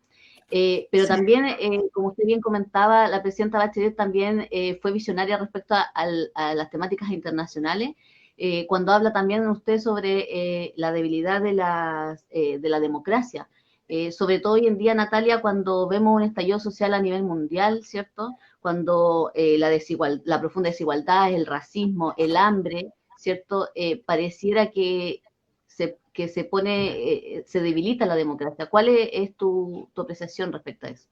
Pero sí, también, como usted bien comentaba, la presidenta Bachelet también fue visionaria respecto a las temáticas internacionales, cuando habla también usted sobre la debilidad de la democracia. Sobre todo hoy en día, Natalia, cuando vemos un estallido social a nivel mundial, ¿cierto? Cuando la profunda desigualdad, el racismo, el hambre, ¿cierto? Pareciera que se debilita la democracia. ¿Cuál es tu apreciación respecto a eso?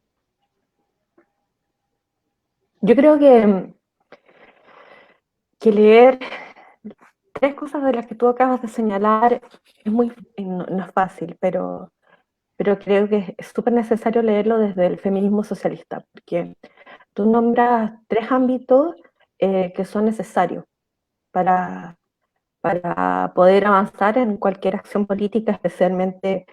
Yo creo que leer tres cosas de las que tú acabas de señalar no es fácil, pero creo que es súper necesario leerlo desde el feminismo socialista, porque tú nombras tres ámbitos que son necesarios para poder avanzar en cualquier acción política, especialmente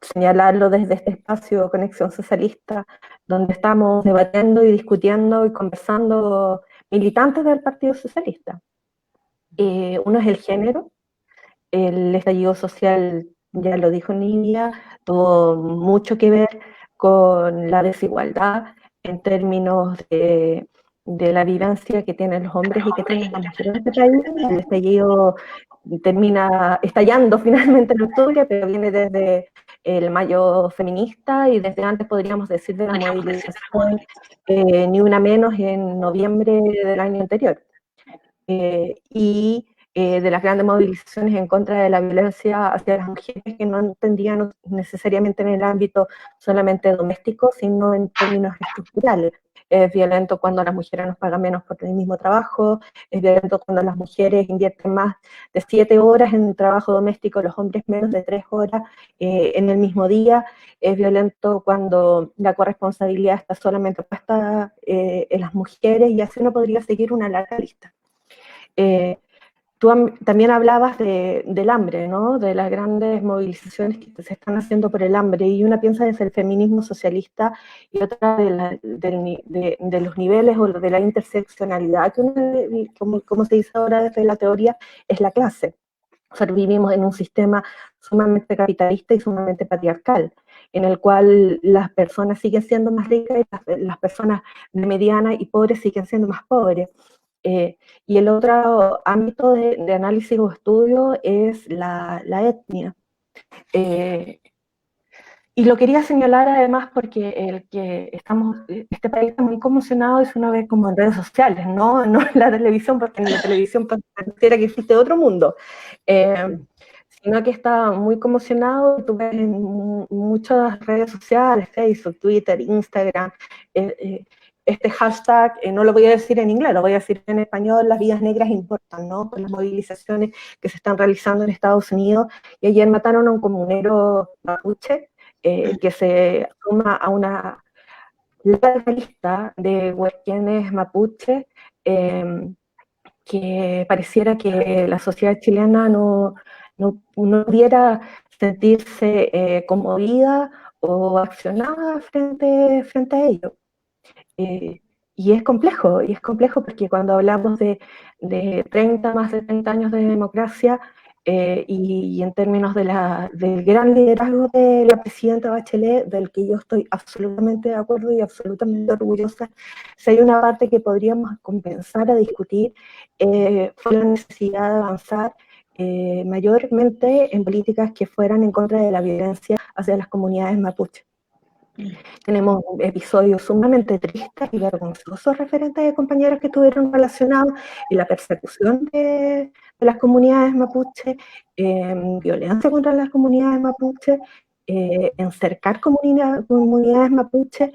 señalarlo desde este espacio Conexión Socialista, donde estamos debatiendo y discutiendo y conversando militantes del Partido Socialista. Uno es el género. El estallido social, ya lo dijo Nidia, tuvo mucho que ver con la desigualdad en términos de la vivencia que tienen los hombres y que tienen las mujeres en este país. El estallido termina estallando finalmente en octubre, pero viene desde el mayo feminista y desde antes, podríamos decir, de la movilización Ni Una Menos en noviembre del año anterior. Y de las grandes movilizaciones en contra de la violencia hacia las mujeres, que no entendían necesariamente en el ámbito solamente doméstico, sino en términos estructurales. Es violento cuando las mujeres nos pagan menos por el mismo trabajo, es violento cuando las mujeres invierten más de 7 horas en trabajo doméstico, los hombres menos de 3 horas en el mismo día, es violento cuando la corresponsabilidad está solamente puesta en las mujeres, y así uno podría seguir una larga lista. Tú también hablabas del hambre, ¿no? De las grandes movilizaciones que se están haciendo por el hambre, y una piensa desde el feminismo socialista y otra de los niveles o de la interseccionalidad, que como se dice ahora desde la teoría, es la clase. O sea, vivimos en un sistema sumamente capitalista y sumamente patriarcal, en el cual las personas siguen siendo más ricas y las personas de mediana y pobres siguen siendo más pobres. Y el otro ámbito de análisis o estudio es la etnia. Y lo quería señalar además porque este país está muy conmocionado, y uno ve como en redes sociales, no en la televisión, porque en la televisión pareciera que existe otro mundo, sino que está muy conmocionado. Tú ves en muchas redes sociales, Facebook, Twitter, Instagram, este hashtag, no lo voy a decir en inglés, lo voy a decir en español: las vidas negras importan, ¿no? Con las movilizaciones que se están realizando en Estados Unidos. Y ayer mataron a un comunero mapuche, que se suma a una larga lista de huerquienes mapuche, que pareciera que la sociedad chilena no pudiera sentirse conmovida o accionada frente a ello. Y es complejo porque cuando hablamos de más de 30 años de democracia, y en términos del gran liderazgo de la presidenta Bachelet, del que yo estoy absolutamente de acuerdo y absolutamente orgullosa, si hay una parte que podríamos compensar a discutir, fue la necesidad de avanzar mayormente en políticas que fueran en contra de la violencia hacia las comunidades mapuche. Tenemos episodios sumamente tristes y vergonzosos referentes de compañeros que estuvieron relacionados en la persecución de las comunidades mapuche, violencia contra las comunidades mapuche, encercar comunidades mapuche,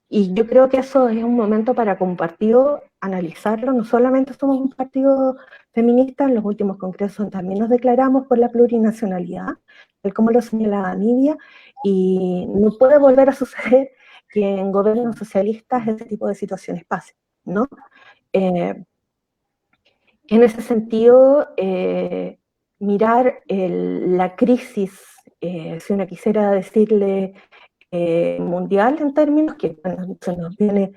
y yo creo que eso es un momento para como partido analizarlo. No solamente somos un partido feminista, en los últimos congresos también nos declaramos por la plurinacionalidad, tal como lo señalaba Nidia, y no puede volver a suceder que en gobiernos socialistas ese tipo de situaciones pasen, ¿no? En ese sentido, mirar la crisis, si uno quisiera decirle mundial en términos que bueno, se nos viene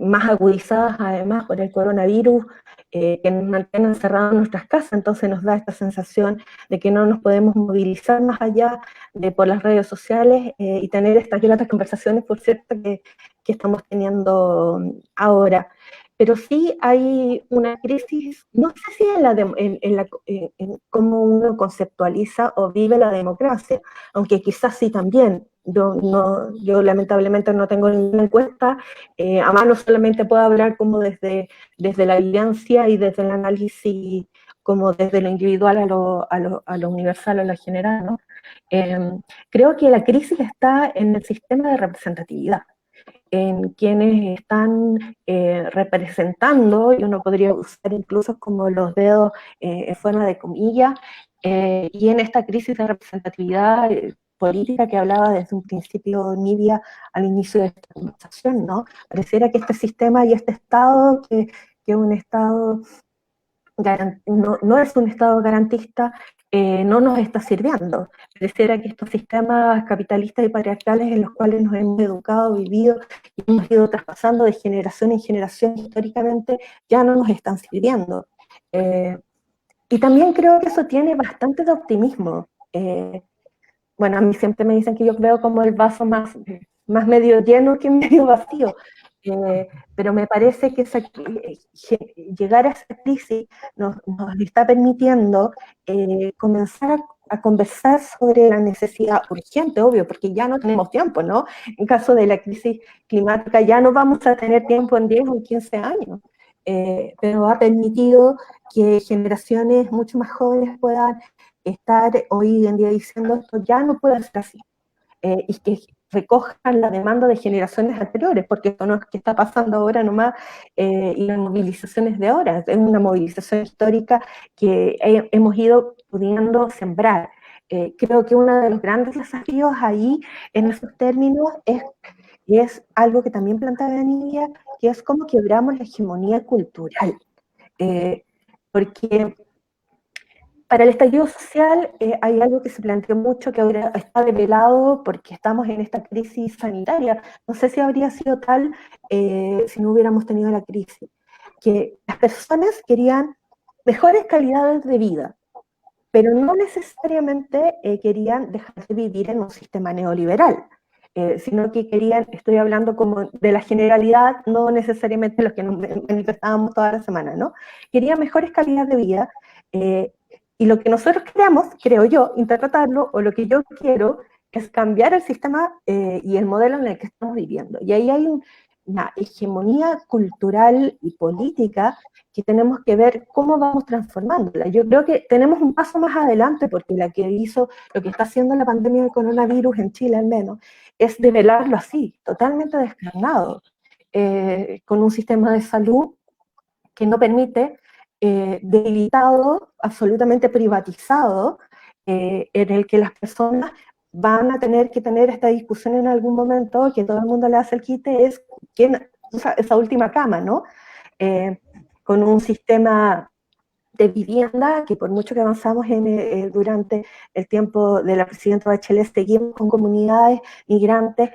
más agudizadas además por el coronavirus, que nos mantiene encerrados en nuestras casas, entonces nos da esta sensación de que no nos podemos movilizar más allá de por las redes sociales, y tener estas gratas conversaciones, por cierto, que estamos teniendo ahora. Pero sí hay una crisis, no sé si en cómo uno conceptualiza o vive la democracia, aunque quizás sí también. Yo lamentablemente no tengo ninguna encuesta, a mano solamente puedo hablar como desde la evidencia y desde el análisis, como desde lo individual a lo universal, a lo general, ¿no? Creo que la crisis está en el sistema de representatividad, en quienes están representando, y uno podría usar incluso como los dedos en forma de comillas, y en esta crisis de representatividad política que hablaba desde un principio Nidia al inicio de esta conversación, ¿no? Pareciera que este sistema y este Estado, que es un Estado, no es un Estado garantista, no nos está sirviendo. Pareciera que estos sistemas capitalistas y patriarcales en los cuales nos hemos educado, vivido y hemos ido traspasando de generación en generación históricamente, ya no nos están sirviendo. Y también creo que eso tiene bastante de optimismo. Bueno, a mí siempre me dicen que yo veo como el vaso más medio lleno que medio vacío, pero me parece que llegar a esa crisis nos está permitiendo comenzar a conversar sobre la necesidad urgente, obvio, porque ya no tenemos tiempo, ¿no? En caso de la crisis climática ya no vamos a tener tiempo en 10 o 15 años, pero ha permitido que generaciones mucho más jóvenes puedan estar hoy en día diciendo esto ya no puede ser así, y que recojan la demanda de generaciones anteriores, porque esto no es que está pasando ahora nomás, y las movilizaciones de ahora, es una movilización histórica que hemos ido pudiendo sembrar. Creo que uno de los grandes desafíos ahí, en esos términos, es algo que también plantea Nidia, que es cómo quebramos la hegemonía cultural. Porque para el estallido social hay algo que se planteó mucho, que ahora está develado porque estamos en esta crisis sanitaria. No sé si habría sido tal si no hubiéramos tenido la crisis. Que las personas querían mejores calidades de vida, pero no necesariamente querían dejar de vivir en un sistema neoliberal, sino que querían, estoy hablando como de la generalidad, no necesariamente los que nos manifestábamos toda la semana, ¿no? Querían mejores calidades de vida, y lo que nosotros queremos, creo yo, interpretarlo, o lo que yo quiero, es cambiar el sistema y el modelo en el que estamos viviendo. Y ahí hay una hegemonía cultural y política que tenemos que ver cómo vamos transformándola. Yo creo que tenemos un paso más adelante, porque lo que está haciendo la pandemia del coronavirus en Chile al menos, es develarlo así, totalmente descarnado, con un sistema de salud que no permite, debilitado, absolutamente privatizado, en el que las personas van a tener que tener esta discusión en algún momento, que todo el mundo le hace el quite, es quién usa esa última cama, ¿no? Con un sistema de vivienda que por mucho que avanzamos durante el tiempo de la presidenta Bachelet, seguimos con comunidades migrantes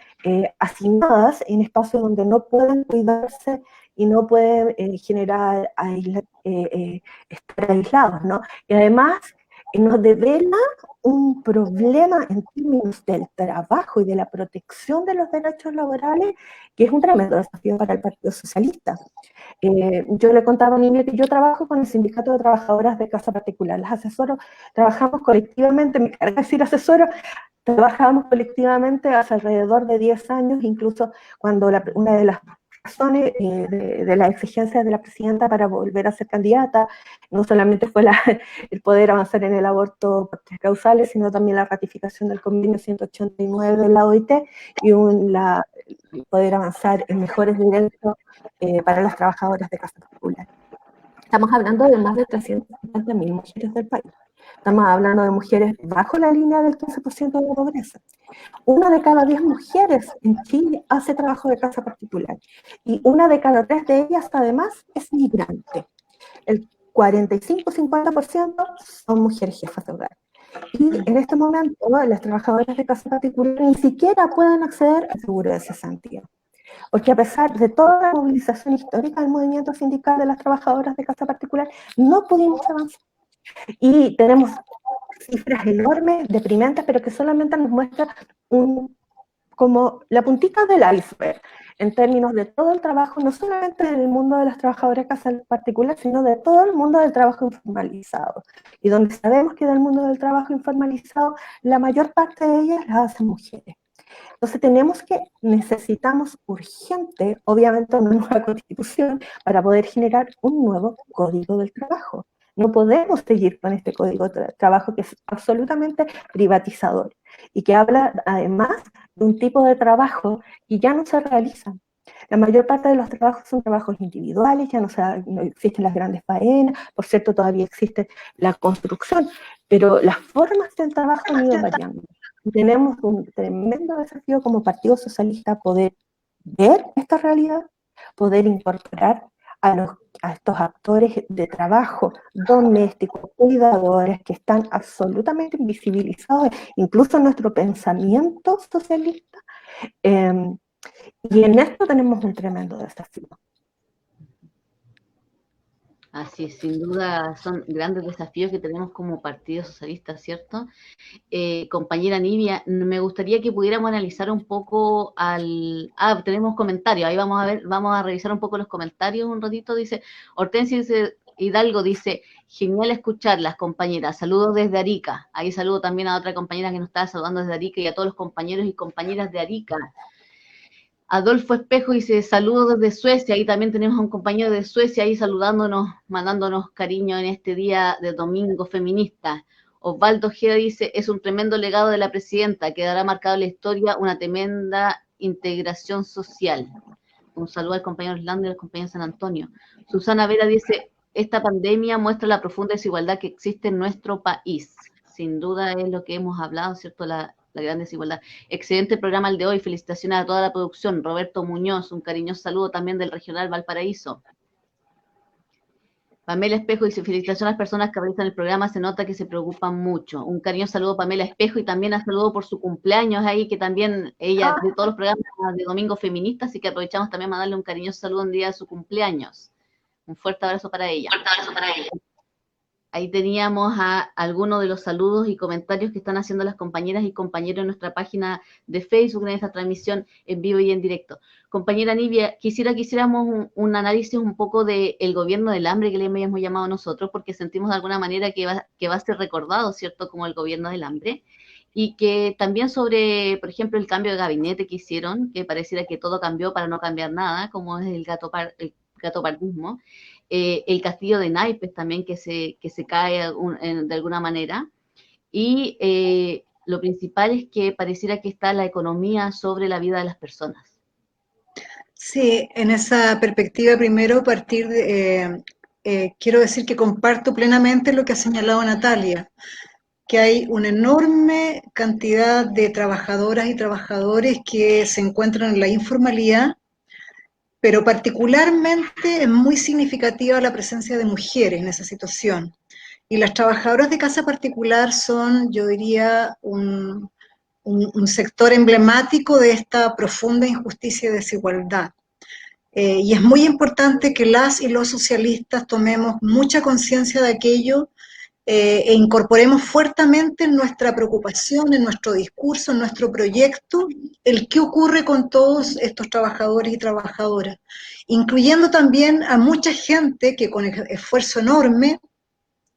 hacinadas en espacios donde no pueden cuidarse y no pueden estar aislados, ¿no? Y además nos devela un problema en términos del trabajo y de la protección de los derechos laborales, que es un tremendo desafío para el Partido Socialista. Yo le contaba a Nidia que yo trabajo con el Sindicato de Trabajadoras de Casa Particular, las asesoro, trabajamos colectivamente, me carga decir asesoro, trabajamos colectivamente hace alrededor de 10 años, incluso cuando una de las razones de la exigencia de la presidenta para volver a ser candidata, no solamente fue el poder avanzar en el aborto por 3 causales, sino también la ratificación del convenio 189 de la OIT y el poder avanzar en mejores derechos para las trabajadoras de casa particular. Estamos hablando de más de 350.000 mujeres del país. Estamos hablando de mujeres bajo la línea del 15% de pobreza. 1 de cada 10 mujeres en Chile hace trabajo de casa particular. Y 1 de cada 3 de ellas, además, es migrante. El 45-50% son mujeres jefas de hogar. Y en este momento, las trabajadoras de casa particular ni siquiera pueden acceder al seguro de cesantía. Porque a pesar de toda la movilización histórica del movimiento sindical de las trabajadoras de casa particular, no pudimos avanzar. Y tenemos cifras enormes, deprimentes, pero que solamente nos muestran como la puntita del iceberg, en términos de todo el trabajo, no solamente del mundo de las trabajadoras de casa en particular, sino de todo el mundo del trabajo informalizado. Y donde sabemos que del mundo del trabajo informalizado, la mayor parte de ellas las hacen mujeres. Entonces necesitamos urgente, obviamente una nueva constitución, para poder generar un nuevo código del trabajo. No podemos seguir con este código de trabajo que es absolutamente privatizador y que habla además de un tipo de trabajo que ya no se realiza. La mayor parte de los trabajos son trabajos individuales, ya no existen las grandes faenas, por cierto todavía existe la construcción, pero las formas del trabajo han ido variando. Tenemos un tremendo desafío como Partido Socialista poder ver esta realidad, poder incorporar a estos actores de trabajo domésticos, cuidadores, que están absolutamente invisibilizados, incluso en nuestro pensamiento socialista, y en esto tenemos un tremendo desafío. Así es, sin duda son grandes desafíos que tenemos como Partido Socialista, ¿cierto? Compañera Nidia, me gustaría que pudiéramos analizar un poco tenemos comentarios, ahí vamos a revisar un poco los comentarios un ratito, dice, Hortensia Hidalgo dice, genial escucharlas, compañeras, saludos desde Arica, ahí saludo también a otra compañera que nos estaba saludando desde Arica y a todos los compañeros y compañeras de Arica. Adolfo Espejo dice, saludos desde Suecia, ahí también tenemos a un compañero de Suecia ahí saludándonos, mandándonos cariño en este día de domingo feminista. Osvaldo Ojeda dice, es un tremendo legado de la presidenta, quedará marcado en la historia una tremenda integración social. Un saludo al compañero Orlando y al compañero San Antonio. Susana Vera dice, esta pandemia muestra la profunda desigualdad que existe en nuestro país. Sin duda es lo que hemos hablado, ¿cierto? La gran desigualdad. Excelente programa el de hoy, felicitaciones a toda la producción. Roberto Muñoz, un cariñoso saludo también del Regional Valparaíso. Pamela Espejo dice, felicitaciones a las personas que realizan el programa, se nota que se preocupan mucho. Un cariñoso saludo a Pamela Espejo y también a saludo por su cumpleaños ahí, que también ella de todos los programas de Domingo Feminista, así que aprovechamos también para darle un cariñoso saludo un día de su cumpleaños. Un fuerte abrazo para ella. Un fuerte abrazo para ella. Ahí teníamos a algunos de los saludos y comentarios que están haciendo las compañeras y compañeros en nuestra página de Facebook, en esta transmisión en vivo y en directo. Compañera Nidia, quisiéramos un análisis un poco del gobierno del hambre que le hemos llamado nosotros, porque sentimos de alguna manera que va a ser recordado, ¿cierto?, como el gobierno del hambre, y que también sobre, por ejemplo, el cambio de gabinete que hicieron, que pareciera que todo cambió para no cambiar nada, como es el gatopardismo. El castillo de naipes también que se cae de alguna manera, y lo principal es que pareciera que está la economía sobre la vida de las personas. Sí, en esa perspectiva primero quiero decir que comparto plenamente lo que ha señalado Natalia, que hay una enorme cantidad de trabajadoras y trabajadores que se encuentran en la informalidad, pero particularmente es muy significativa la presencia de mujeres en esa situación. Y las trabajadoras de casa particular son, yo diría, un sector emblemático de esta profunda injusticia y desigualdad. Y es muy importante que las y los socialistas tomemos mucha conciencia de aquello e incorporemos fuertemente en nuestra preocupación, en nuestro discurso, en nuestro proyecto, el qué ocurre con todos estos trabajadores y trabajadoras, incluyendo también a mucha gente que con esfuerzo enorme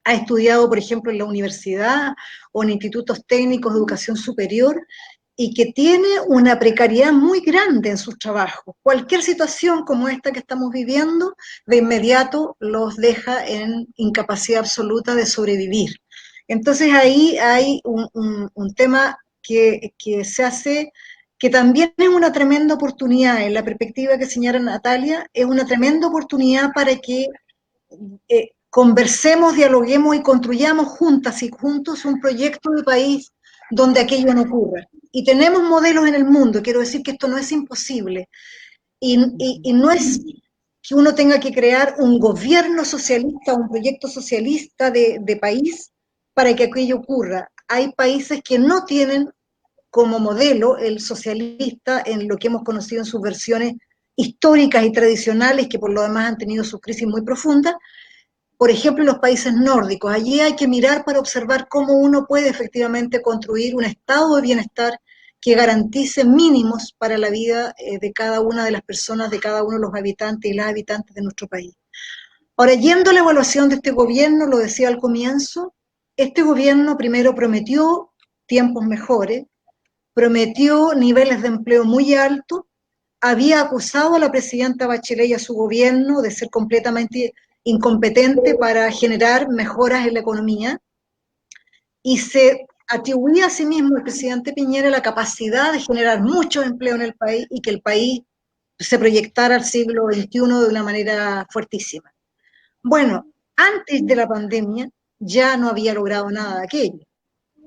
ha estudiado, por ejemplo, en la universidad o en institutos técnicos de educación superior y que tiene una precariedad muy grande en sus trabajos. Cualquier situación como esta que estamos viviendo, de inmediato los deja en incapacidad absoluta de sobrevivir. Entonces ahí hay un tema que se hace, que también es una tremenda oportunidad, en la perspectiva que señala Natalia, es una tremenda oportunidad para que conversemos, dialoguemos y construyamos juntas y juntos un proyecto de país donde aquello no ocurra. Y tenemos modelos en el mundo, quiero decir que esto no es imposible. Y no es que uno tenga que crear un gobierno socialista, un proyecto socialista de país para que aquello ocurra. Hay países que no tienen como modelo el socialista en lo que hemos conocido en sus versiones históricas y tradicionales, que por lo demás han tenido sus crisis muy profundas. Por ejemplo, en los países nórdicos, allí hay que mirar para observar cómo uno puede efectivamente construir un estado de bienestar que garantice mínimos para la vida de cada una de las personas, de cada uno de los habitantes y las habitantes de nuestro país. Ahora, yendo a la evaluación de este gobierno, lo decía al comienzo, este gobierno primero prometió tiempos mejores, prometió niveles de empleo muy altos, había acusado a la presidenta Bachelet y a su gobierno de ser completamente incompetente para generar mejoras en la economía, y se atribuía a sí mismo el presidente Piñera la capacidad de generar mucho empleo en el país y que el país se proyectara al siglo XXI de una manera fuertísima. Bueno, antes de la pandemia ya no había logrado nada de aquello.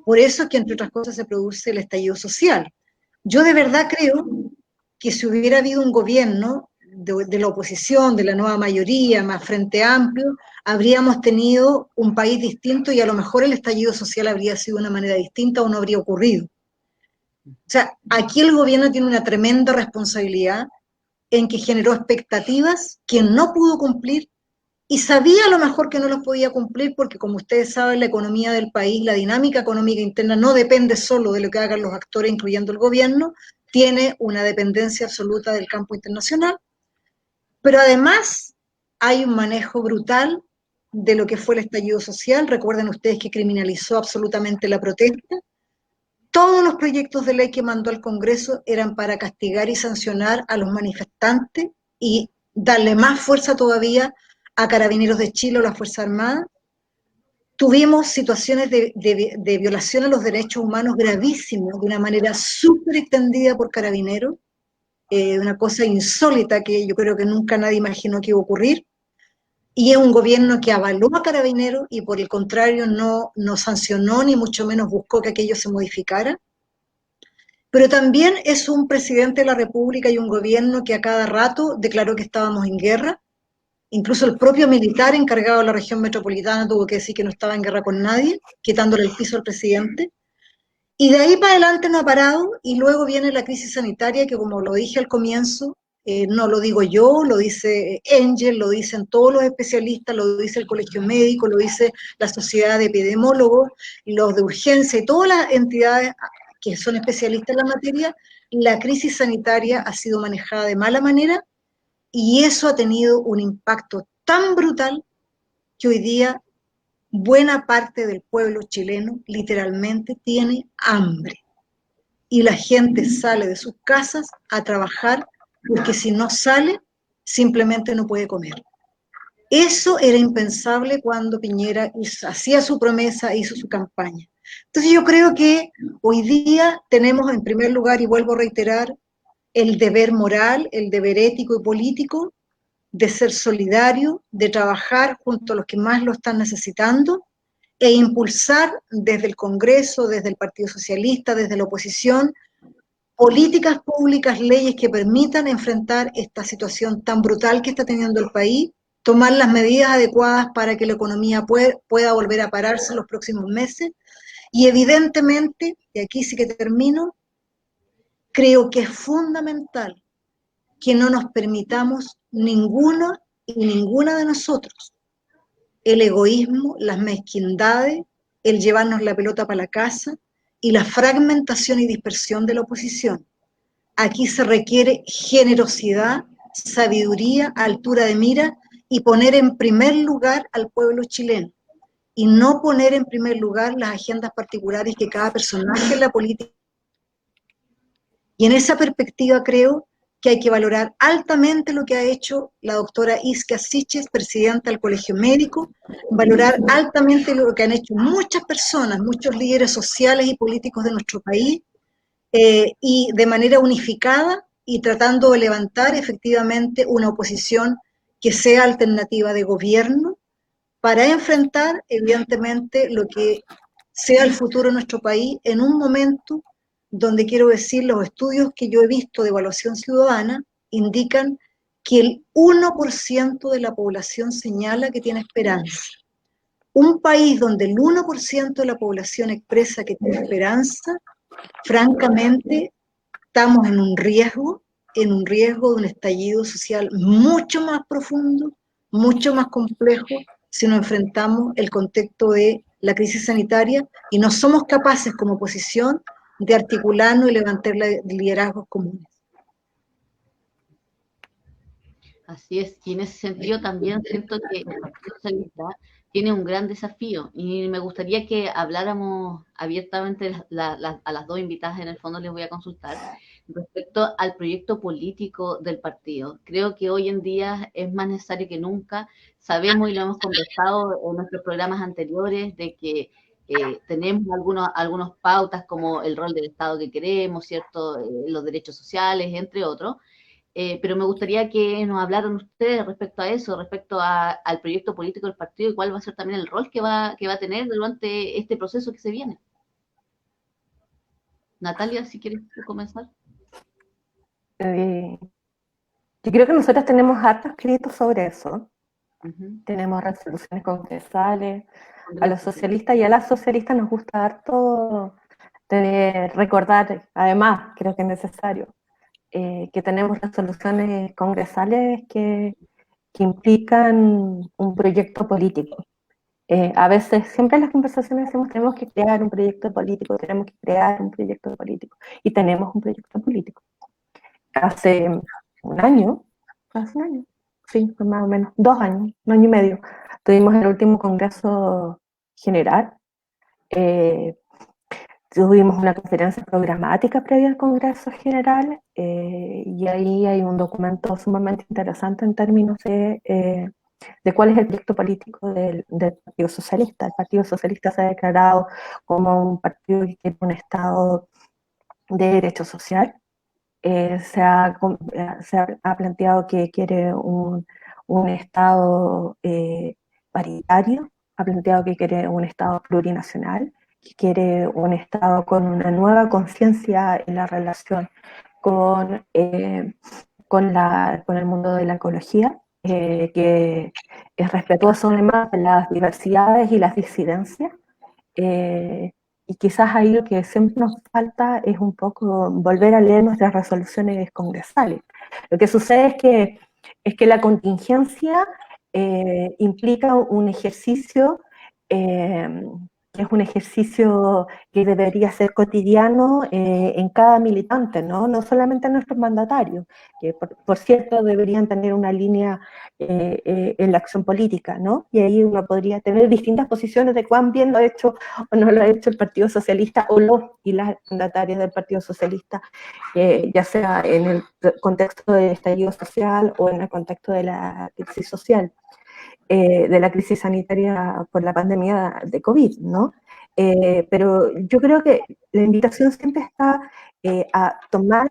Por eso es que, entre otras cosas, se produce el estallido social. Yo de verdad creo que si hubiera habido un gobierno de la oposición, de la nueva mayoría, más Frente Amplio, habríamos tenido un país distinto y a lo mejor el estallido social habría sido de una manera distinta o no habría ocurrido. O sea, aquí el gobierno tiene una tremenda responsabilidad en que generó expectativas que no pudo cumplir y sabía a lo mejor que no los podía cumplir porque, como ustedes saben, la economía del país, la dinámica económica interna no depende solo de lo que hagan los actores, incluyendo el gobierno, tiene una dependencia absoluta del campo internacional, pero además hay un manejo brutal de lo que fue el estallido social. Recuerden ustedes que criminalizó absolutamente la protesta. Todos los proyectos de ley que mandó al Congreso eran para castigar y sancionar a los manifestantes y darle más fuerza todavía a Carabineros de Chile o la Fuerza Armada. Tuvimos situaciones de violación a los derechos humanos gravísimos, de una manera súper extendida por Carabineros, una cosa insólita que yo creo que nunca nadie imaginó que iba a ocurrir, y es un gobierno que avaló a Carabineros y por el contrario no sancionó ni mucho menos buscó que aquello se modificara. Pero también es un presidente de la República y un gobierno que a cada rato declaró que estábamos en guerra. Incluso el propio militar encargado de la región metropolitana tuvo que decir que no estaba en guerra con nadie, quitándole el piso al presidente. Y de ahí para adelante no ha parado, y luego viene la crisis sanitaria que, como lo dije al comienzo, no lo digo yo, lo dice Engel, lo dicen todos los especialistas, lo dice el Colegio Médico, lo dice la Sociedad de Epidemiólogos, los de urgencia y todas las entidades que son especialistas en la materia. La crisis sanitaria ha sido manejada de mala manera y eso ha tenido un impacto tan brutal que hoy día buena parte del pueblo chileno literalmente tiene hambre. Y la gente sale de sus casas a trabajar porque si no sale, simplemente no puede comer. Eso era impensable cuando Piñera hacía su promesa, hizo su campaña. Entonces yo creo que hoy día tenemos en primer lugar, y vuelvo a reiterar, el deber moral, el deber ético y político de ser solidario, de trabajar junto a los que más lo están necesitando e impulsar desde el Congreso, desde el Partido Socialista, desde la oposición, políticas públicas, leyes que permitan enfrentar esta situación tan brutal que está teniendo el país, tomar las medidas adecuadas para que la economía pueda volver a pararse en los próximos meses y evidentemente, y aquí sí que termino, creo que es fundamental que no nos permitamos ninguno y ninguna de nosotros el egoísmo, las mezquindades, el llevarnos la pelota para la casa y la fragmentación y dispersión de la oposición. Aquí se requiere generosidad, sabiduría, altura de mira y poner en primer lugar al pueblo chileno y no poner en primer lugar las agendas particulares que cada personaje en la política. Y en esa perspectiva creo que hay que valorar altamente lo que ha hecho la doctora Isquia Siches, presidenta del Colegio Médico, valorar altamente lo que han hecho muchas personas, muchos líderes sociales y políticos de nuestro país, y de manera unificada y tratando de levantar efectivamente una oposición que sea alternativa de gobierno para enfrentar evidentemente lo que sea el futuro de nuestro país en un momento donde, quiero decir, los estudios que yo he visto de evaluación ciudadana indican que el 1% de la población señala que tiene esperanza. Un país donde el 1% de la población expresa que tiene esperanza, francamente, estamos en un riesgo de un estallido social mucho más profundo, mucho más complejo, si nos enfrentamos el contexto de la crisis sanitaria y no somos capaces como oposición de articularnos y levantar liderazgos comunes. Así es, y en ese sentido también siento que el Partido Socialista tiene un gran desafío y me gustaría que habláramos abiertamente a las dos invitadas, en el fondo les voy a consultar, respecto al proyecto político del partido. Creo que hoy en día es más necesario que nunca. Sabemos y lo hemos conversado en nuestros programas anteriores de que tenemos algunos pautas como el rol del Estado que queremos, ¿cierto? Los derechos sociales, entre otros. Pero me gustaría que nos hablaran ustedes respecto a eso, respecto al proyecto político del partido y cuál va a ser también el rol que va a tener durante este proceso que se viene. Natalia, si quieres comenzar. Yo creo que nosotros tenemos harto escrito sobre eso. Tenemos resoluciones congresales. A los socialistas y a las socialistas nos gusta harto recordar, además, creo que es necesario, que tenemos resoluciones congresales que implican un proyecto político. A veces, siempre en las conversaciones decimos tenemos que crear un proyecto político, tenemos que crear un proyecto político, y tenemos un proyecto político. Hace un año, sí, más o menos, 2 años, 1 año y medio, tuvimos el último Congreso General, tuvimos una conferencia programática previa al Congreso General, y ahí hay un documento sumamente interesante en términos de cuál es el proyecto político del Partido Socialista. El Partido Socialista se ha declarado como un partido que quiere un Estado de derecho social. Se ha planteado que quiere un Estado paritario, ha planteado que quiere un Estado plurinacional, que quiere un Estado con una nueva conciencia en la relación con el mundo de la ecología, que es respetuoso además de las diversidades y las disidencias. Y quizás ahí lo que siempre nos falta es un poco volver a leer nuestras resoluciones congresales. Lo que sucede es que la contingencia implica un ejercicio que es un ejercicio que debería ser cotidiano en cada militante, ¿no? No solamente en nuestros mandatarios, que por cierto deberían tener una línea en la acción política, ¿no? Y ahí uno podría tener distintas posiciones de cuán bien lo ha hecho o no lo ha hecho el Partido Socialista o los y las mandatarias del Partido Socialista, ya sea en el contexto del estallido social o en el contexto de la crisis social. De la crisis sanitaria por la pandemia de COVID, ¿no? Pero yo creo que la invitación siempre está a tomar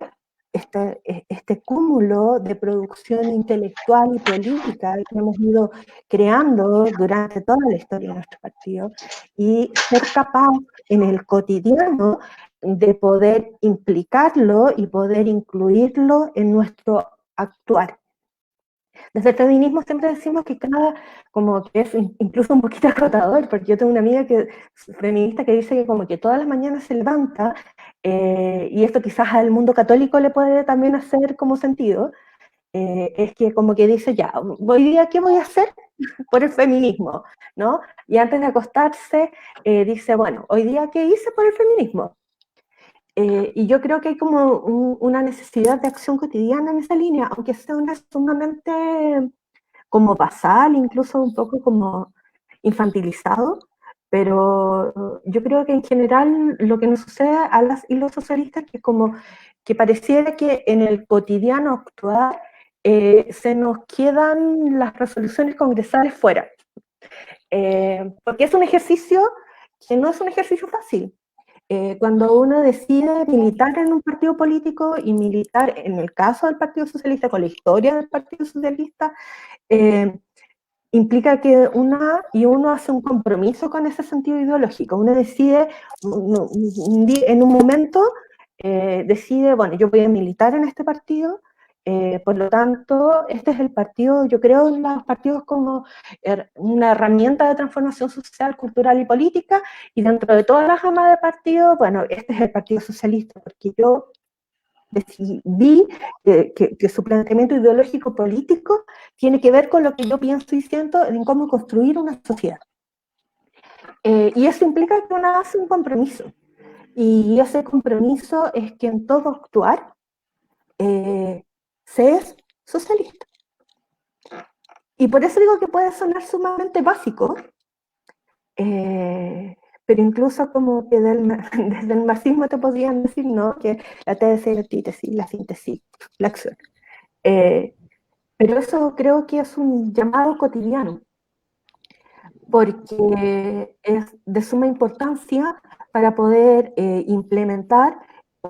este cúmulo de producción intelectual y política que hemos ido creando durante toda la historia de nuestro partido y ser capaz en el cotidiano de poder implicarlo y poder incluirlo en nuestro actuar. Desde el feminismo siempre decimos que como que es incluso un poquito agotador, porque yo tengo una amiga feminista que dice que como que todas las mañanas se levanta, y esto quizás al mundo católico le puede también hacer como sentido, es que como que dice, ya, hoy día, ¿qué voy a hacer? por el feminismo, ¿no? Y antes de acostarse dice, bueno, hoy día, ¿qué hice por el feminismo? Y yo creo que hay como una necesidad de acción cotidiana en esa línea, aunque sea una sumamente como basal, incluso un poco como infantilizado, pero yo creo que en general lo que nos sucede a las y los socialistas es que como que pareciera que en el cotidiano actuar se nos quedan las resoluciones congresales fuera, porque es un ejercicio que no es un ejercicio fácil. Cuando uno decide militar en un partido político y militar, en el caso del Partido Socialista, con la historia del Partido Socialista, implica que uno hace un compromiso con ese sentido ideológico. Uno decide, en un momento, decide, bueno, yo voy a militar en este partido, por lo tanto, este es el partido, yo creo en los partidos como una herramienta de transformación social, cultural y política, y dentro de todas las gamas de partidos, bueno, este es el Partido Socialista, porque yo vi que su planteamiento ideológico político tiene que ver con lo que yo pienso y siento en cómo construir una sociedad. Y eso implica que uno hace un compromiso. Y ese compromiso es que en todo actuar se es socialista. Y por eso digo que puede sonar sumamente básico, pero incluso como que desde el marxismo te podrían decir, ¿no? Que la tesis, la antítesis, la síntesis, la acción. Pero eso creo que es un llamado cotidiano, porque es de suma importancia para poder implementar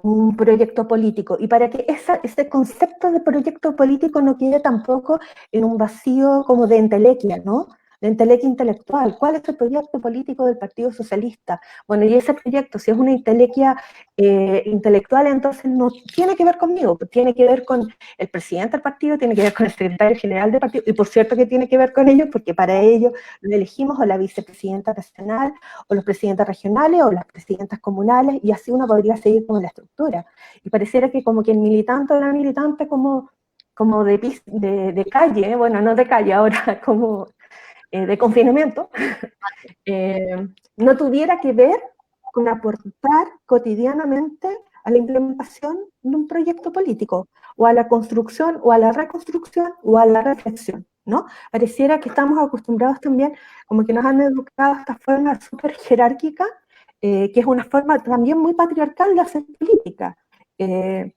un proyecto político y para que ese concepto de proyecto político no quede tampoco en un vacío como de entelequia, ¿no? De entelequia intelectual. ¿Cuál es el proyecto político del Partido Socialista? Bueno, y ese proyecto, si es una entelequia intelectual, entonces no tiene que ver conmigo, tiene que ver con el presidente del partido, tiene que ver con el secretario general del partido, y por cierto que tiene que ver con ellos, porque para ello lo elegimos o la vicepresidenta nacional, o los presidentes regionales, o las presidentas comunales, y así uno podría seguir con la estructura. Y pareciera que como que el militante o la militante como de calle, bueno, no de calle ahora, como de confinamiento, no tuviera que ver con aportar cotidianamente a la implementación de un proyecto político, o a la construcción, o a la reconstrucción, o a la reflexión, ¿no? Pareciera que estamos acostumbrados también, como que nos han educado a esta forma súper jerárquica, que es una forma también muy patriarcal de hacer política, en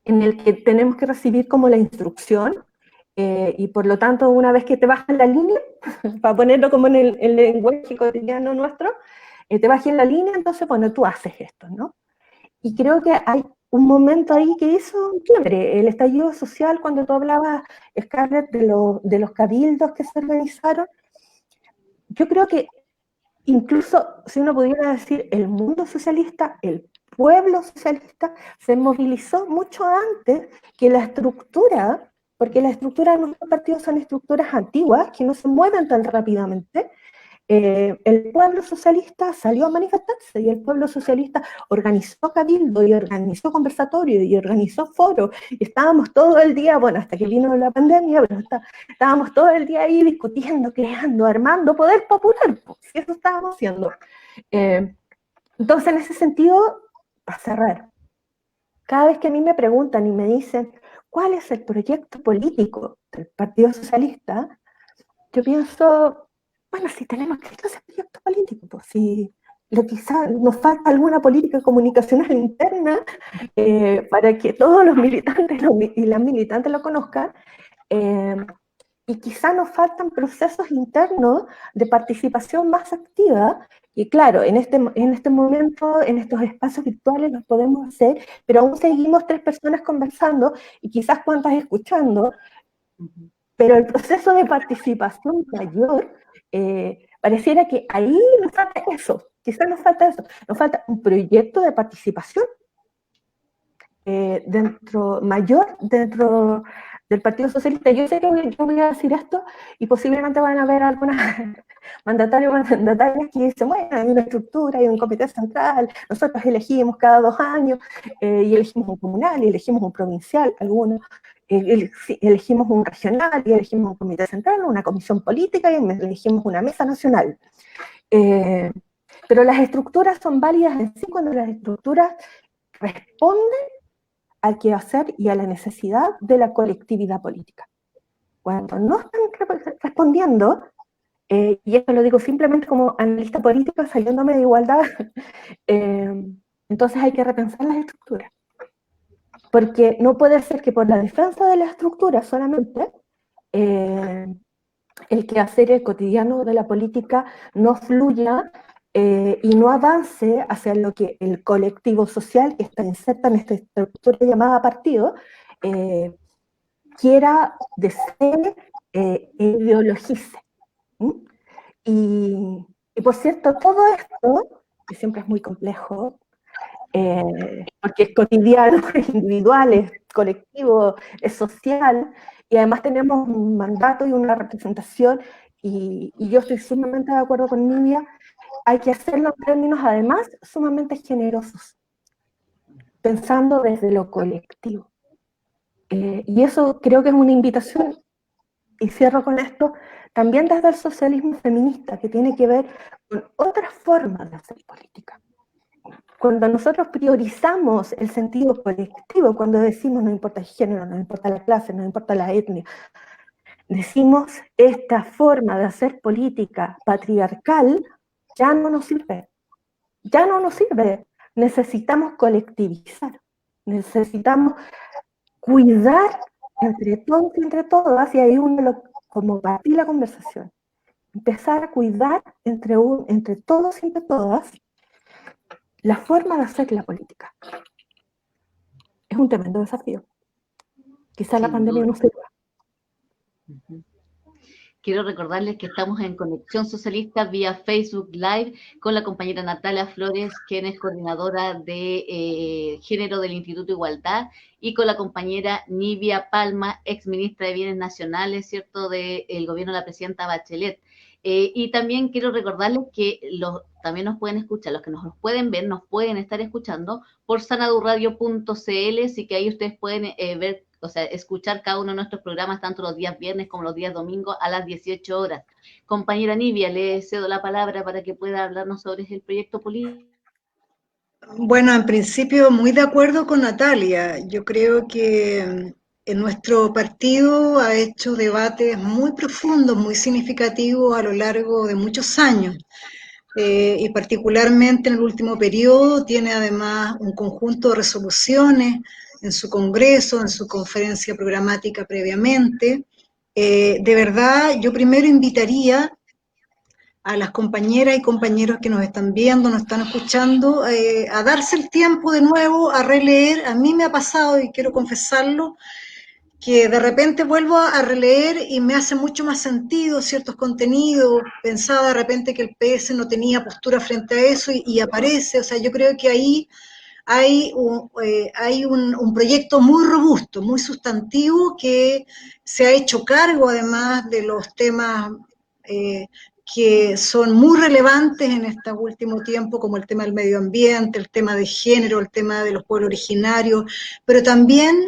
el que tenemos que recibir como la instrucción, y por lo tanto, una vez que te bajan la línea, para ponerlo como en el lenguaje cotidiano nuestro, te bajas en la línea, entonces, bueno, tú haces esto, ¿no? Y creo que hay un momento ahí que hizo un quiebre, el estallido social, cuando tú hablabas, Scarlett, de los cabildos que se organizaron. Yo creo que incluso, si uno pudiera decir, el mundo socialista, el pueblo socialista, se movilizó mucho antes que la estructura, porque la estructura de nuestros partidos son estructuras antiguas que no se mueven tan rápidamente. El pueblo socialista salió a manifestarse y el pueblo socialista organizó cabildo y organizó conversatorio y organizó foro, y estábamos todo el día, bueno, hasta que vino la pandemia, pero estábamos todo el día ahí discutiendo, creando, armando poder popular, pues, y eso estábamos haciendo. Entonces, en ese sentido, para cerrar, cada vez que a mí me preguntan y me dicen ¿cuál es el proyecto político del Partido Socialista? Yo pienso, bueno, si tenemos que hacer proyecto político, pues si quizás nos falta alguna política comunicacional interna para que todos los militantes y las militantes lo conozcan, y quizás nos faltan procesos internos de participación más activa, y claro, en este momento, en estos espacios virtuales los podemos hacer, pero aún seguimos 3 personas conversando y quizás cuantas escuchando, pero el proceso de participación mayor, pareciera que ahí nos falta eso, quizás nos falta un proyecto de participación mayor dentro del Partido Socialista. Yo sé que yo voy a decir esto y posiblemente van a haber algunas mandatarios o mandatarias que dicen, bueno, hay una estructura, hay un comité central, nosotros elegimos cada 2 años, y elegimos un comunal y elegimos un provincial, algunos. elegimos un regional, y elegimos un comité central, una comisión política, y elegimos una mesa nacional. Pero las estructuras son válidas en sí cuando las estructuras responden al quehacer y a la necesidad de la colectividad política. Cuando no están respondiendo, y esto lo digo simplemente como analista político saliéndome de igualdad, entonces hay que repensar las estructuras. Porque no puede ser que por la defensa de la estructura solamente el quehacer cotidiano de la política no fluya y no avance hacia lo que el colectivo social que está inserta en esta estructura llamada partido quiera, desee e ideologice. Y por cierto, todo esto, que siempre es muy complejo, porque es cotidiano, es individual, es colectivo, es social, y además tenemos un mandato y una representación, y yo estoy sumamente de acuerdo con Nidia, hay que hacerlo en términos además sumamente generosos, pensando desde lo colectivo. Y eso creo que es una invitación, y cierro con esto, también desde el socialismo feminista, que tiene que ver con otras formas de hacer política. Cuando nosotros priorizamos el sentido colectivo, cuando decimos no importa el género, no importa la clase, no importa la etnia, decimos esta forma de hacer política patriarcal ya no nos sirve. Ya no nos sirve. Necesitamos colectivizar. Necesitamos cuidar entre todos y entre todas, y ahí como partí la conversación, empezar a cuidar entre todos y entre todas la forma de hacer la política. Es un tremendo desafío. Quizá la pandemia no sirva. Quiero recordarles que estamos en Conexión Socialista vía Facebook Live con la compañera Natalia Flores, quien es coordinadora de género del Instituto Igualdad, y con la compañera Nidia Palma, ex ministra de Bienes Nacionales, ¿cierto?, del gobierno de la presidenta Bachelet. Y también quiero recordarles que también nos pueden escuchar, los que nos pueden ver, nos pueden estar escuchando por sanadurradio.cl, así que ahí ustedes pueden ver, o sea, escuchar cada uno de nuestros programas, tanto los días viernes como los días domingos a las 18 horas. Compañera Nidia, le cedo la palabra para que pueda hablarnos sobre el proyecto político. Bueno, en principio muy de acuerdo con Natalia. Yo creo que en nuestro partido ha hecho debates muy profundos, muy significativos a lo largo de muchos años. Y particularmente en el último periodo tiene además un conjunto de resoluciones en su congreso, en su conferencia programática previamente. De verdad, yo primero invitaría a las compañeras y compañeros que nos están viendo, nos están escuchando, a darse el tiempo de nuevo a releer. A mí me ha pasado, y quiero confesarlo, que de repente vuelvo a releer y me hace mucho más sentido ciertos contenidos. Pensaba de repente que el PS no tenía postura frente a eso y aparece. O sea, yo creo que ahí hay un proyecto muy robusto, muy sustantivo, que se ha hecho cargo además de los temas que son muy relevantes en este último tiempo, como el tema del medio ambiente, el tema de género, el tema de los pueblos originarios, pero también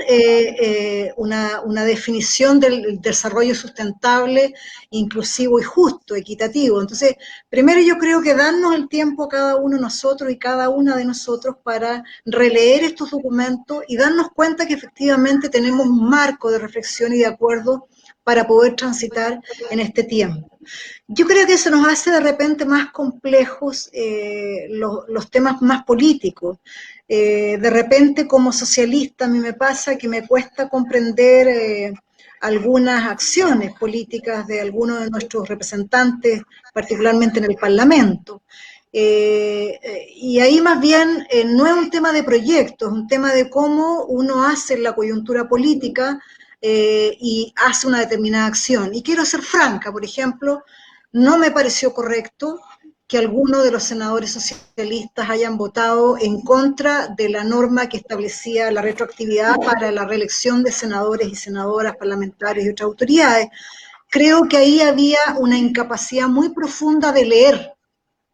una definición del desarrollo sustentable, inclusivo y justo, equitativo. Entonces, primero yo creo que darnos el tiempo a cada uno de nosotros y cada una de nosotros para releer estos documentos y darnos cuenta que efectivamente tenemos un marco de reflexión y de acuerdo para poder transitar en este tiempo. Yo creo que eso nos hace de repente más complejos los temas más políticos. De repente, como socialista, a mí me pasa que me cuesta comprender algunas acciones políticas de algunos de nuestros representantes, particularmente en el Parlamento. Y ahí más bien no es un tema de proyectos, es un tema de cómo uno hace la coyuntura política y hace una determinada acción. Y quiero ser franca, por ejemplo, no me pareció correcto que algunos de los senadores socialistas hayan votado en contra de la norma que establecía la retroactividad para la reelección de senadores y senadoras, parlamentarios y otras autoridades. Creo que ahí había una incapacidad muy profunda de leer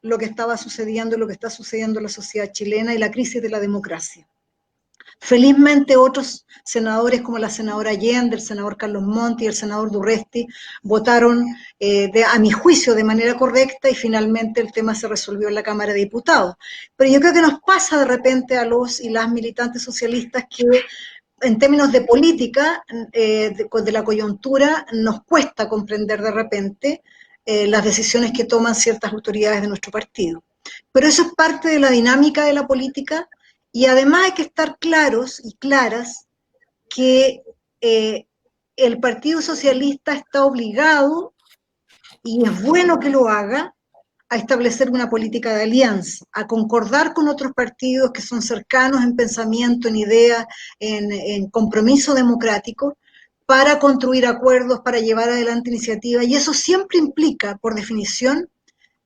lo que estaba sucediendo, lo que está sucediendo en la sociedad chilena y la crisis de la democracia. Felizmente otros senadores como la senadora Allende, el senador Carlos Monti y el senador Durresti votaron a mi juicio de manera correcta y finalmente el tema se resolvió en la Cámara de Diputados. Pero yo creo que nos pasa de repente a los y las militantes socialistas que en términos de política, de la coyuntura, nos cuesta comprender de repente las decisiones que toman ciertas autoridades de nuestro partido. Pero eso es parte de la dinámica de la política y además hay que estar claros y claras que el Partido Socialista está obligado, y es bueno que lo haga, a establecer una política de alianza, a concordar con otros partidos que son cercanos en pensamiento, en ideas, en compromiso democrático, para construir acuerdos, para llevar adelante iniciativas, y eso siempre implica, por definición,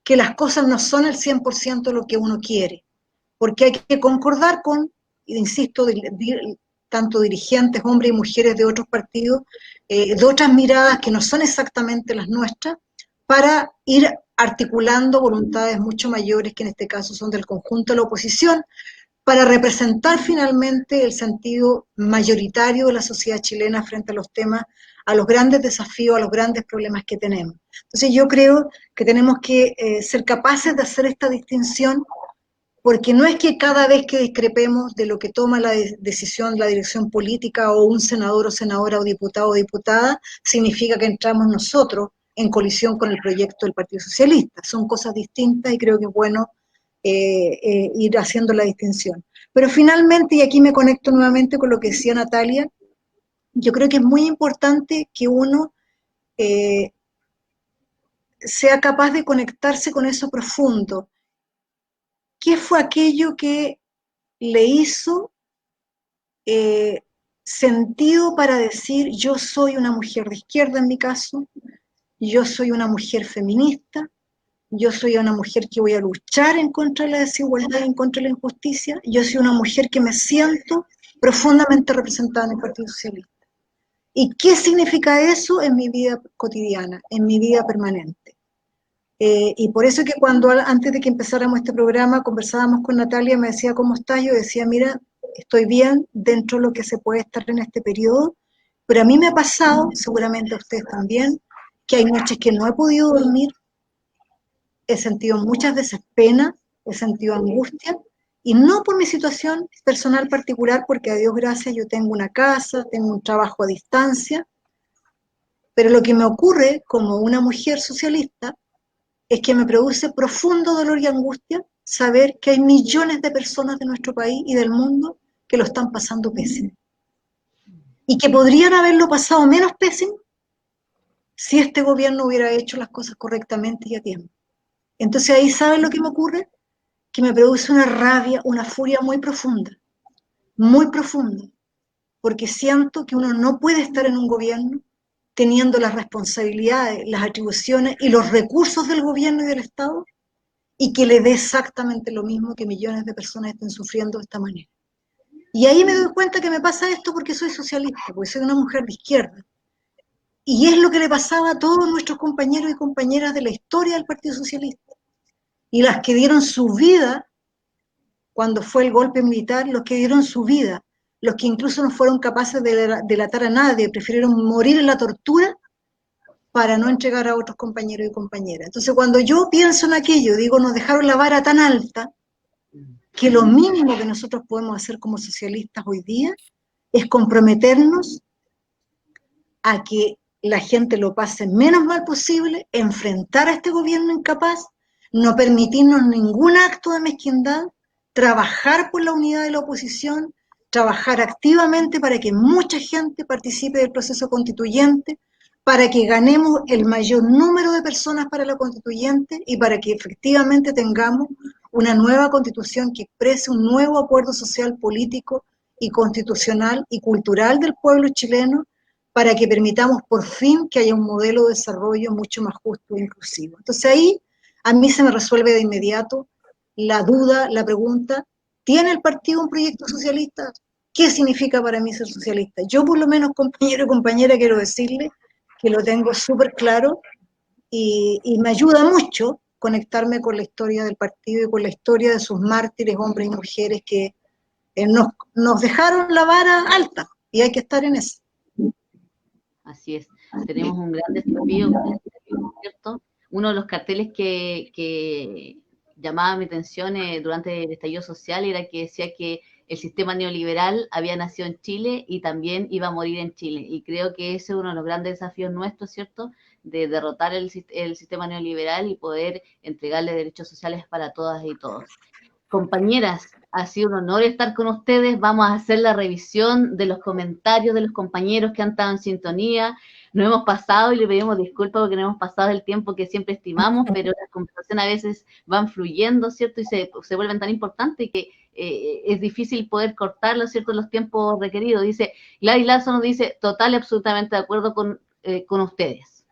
que las cosas no son el 100% lo que uno quiere, porque hay que concordar con, insisto, tanto dirigentes, hombres y mujeres de otros partidos, de otras miradas que no son exactamente las nuestras, para ir articulando voluntades mucho mayores, que en este caso son del conjunto de la oposición, para representar finalmente el sentido mayoritario de la sociedad chilena frente a los temas, a los grandes desafíos, a los grandes problemas que tenemos. Entonces yo creo que tenemos que ser capaces de hacer esta distinción, porque no es que cada vez que discrepemos de lo que toma la decisión la dirección política o un senador o senadora o diputado o diputada, significa que entramos nosotros en colisión con el proyecto del Partido Socialista. Son cosas distintas y creo que es bueno ir haciendo la distinción. Pero finalmente, y aquí me conecto nuevamente con lo que decía Natalia, yo creo que es muy importante que uno sea capaz de conectarse con eso profundo. ¿Qué fue aquello que le hizo sentido para decir yo soy una mujer de izquierda en mi caso, yo soy una mujer feminista, yo soy una mujer que voy a luchar en contra de la desigualdad y en contra de la injusticia, yo soy una mujer que me siento profundamente representada en el Partido Socialista? ¿Y qué significa eso en mi vida cotidiana, en mi vida permanente? Y por eso que cuando antes de que empezáramos este programa conversábamos con Natalia, me decía ¿cómo estás? Yo decía, mira, estoy bien dentro de lo que se puede estar en este periodo, pero a mí me ha pasado, seguramente a ustedes también, que hay noches que no he podido dormir, he sentido muchas veces pena, he sentido angustia, y no por mi situación personal particular, porque a Dios gracias yo tengo una casa, tengo un trabajo a distancia, pero lo que me ocurre como una mujer socialista es que me produce profundo dolor y angustia saber que hay millones de personas de nuestro país y del mundo que lo están pasando pésimo. Y que podrían haberlo pasado menos pésimo si este gobierno hubiera hecho las cosas correctamente y a tiempo. Entonces ahí, ¿saben lo que me ocurre? Que me produce una rabia, una furia muy profunda, porque siento que uno no puede estar en un gobierno teniendo las responsabilidades, las atribuciones y los recursos del gobierno y del Estado, y que le dé exactamente lo mismo que millones de personas estén sufriendo de esta manera. Y ahí me doy cuenta que me pasa esto porque soy socialista, porque soy una mujer de izquierda. Y es lo que le pasaba a todos nuestros compañeros y compañeras de la historia del Partido Socialista. Y las que dieron su vida cuando fue el golpe militar, los que dieron su vida, los que incluso no fueron capaces de delatar a nadie, prefirieron morir en la tortura para no entregar a otros compañeros y compañeras. Entonces, cuando yo pienso en aquello, digo, nos dejaron la vara tan alta que lo mínimo que nosotros podemos hacer como socialistas hoy día es comprometernos a que la gente lo pase menos mal posible, enfrentar a este gobierno incapaz, no permitirnos ningún acto de mezquindad, trabajar por la unidad de la oposición, trabajar activamente para que mucha gente participe del proceso constituyente, para que ganemos el mayor número de personas para la constituyente y para que efectivamente tengamos una nueva constitución que exprese un nuevo acuerdo social, político y constitucional y cultural del pueblo chileno, para que permitamos por fin que haya un modelo de desarrollo mucho más justo e inclusivo. Entonces ahí a mí se me resuelve de inmediato la duda, la pregunta, ¿tiene el partido un proyecto socialista? ¿Qué significa para mí ser socialista? Yo por lo menos, compañero y compañera, quiero decirle que lo tengo súper claro y me ayuda mucho conectarme con la historia del partido y con la historia de sus mártires, hombres y mujeres que nos dejaron la vara alta y hay que estar en eso. Así es, tenemos un gran desafío, ¿cierto? Uno de los carteles que llamaba mi atención durante el estallido social era que decía que el sistema neoliberal había nacido en Chile y también iba a morir en Chile. Y creo que ese es uno de los grandes desafíos nuestros, ¿cierto? De derrotar el sistema neoliberal y poder entregarle derechos sociales para todas y todos. Compañeras, ha sido un honor estar con ustedes. Vamos a hacer la revisión de los comentarios de los compañeros que han estado en sintonía. Nos hemos pasado y le pedimos disculpas porque no hemos pasado el tiempo que siempre estimamos, pero las conversaciones a veces van fluyendo, ¿cierto? Y se vuelven tan importantes y que es difícil poder cortarlo, ¿cierto? Los tiempos requeridos. Dice, Gladys Lazo nos dice, total y absolutamente de acuerdo con ustedes.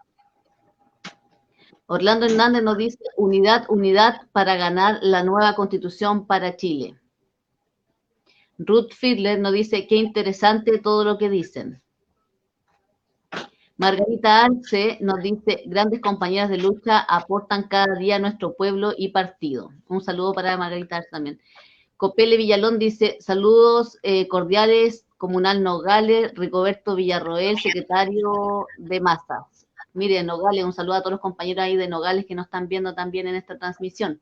Orlando Hernández nos dice, unidad, unidad para ganar la nueva constitución para Chile. Ruth Fiedler nos dice, qué interesante todo lo que dicen. Margarita Arce nos dice, grandes compañeras de lucha aportan cada día a nuestro pueblo y partido. Un saludo para Margarita Arce también. Copele Villalón dice, saludos cordiales, Comunal Nogales, Rigoberto Villarroel, secretario de Masas. Mire, Nogales, un saludo a todos los compañeros ahí de Nogales que nos están viendo también en esta transmisión.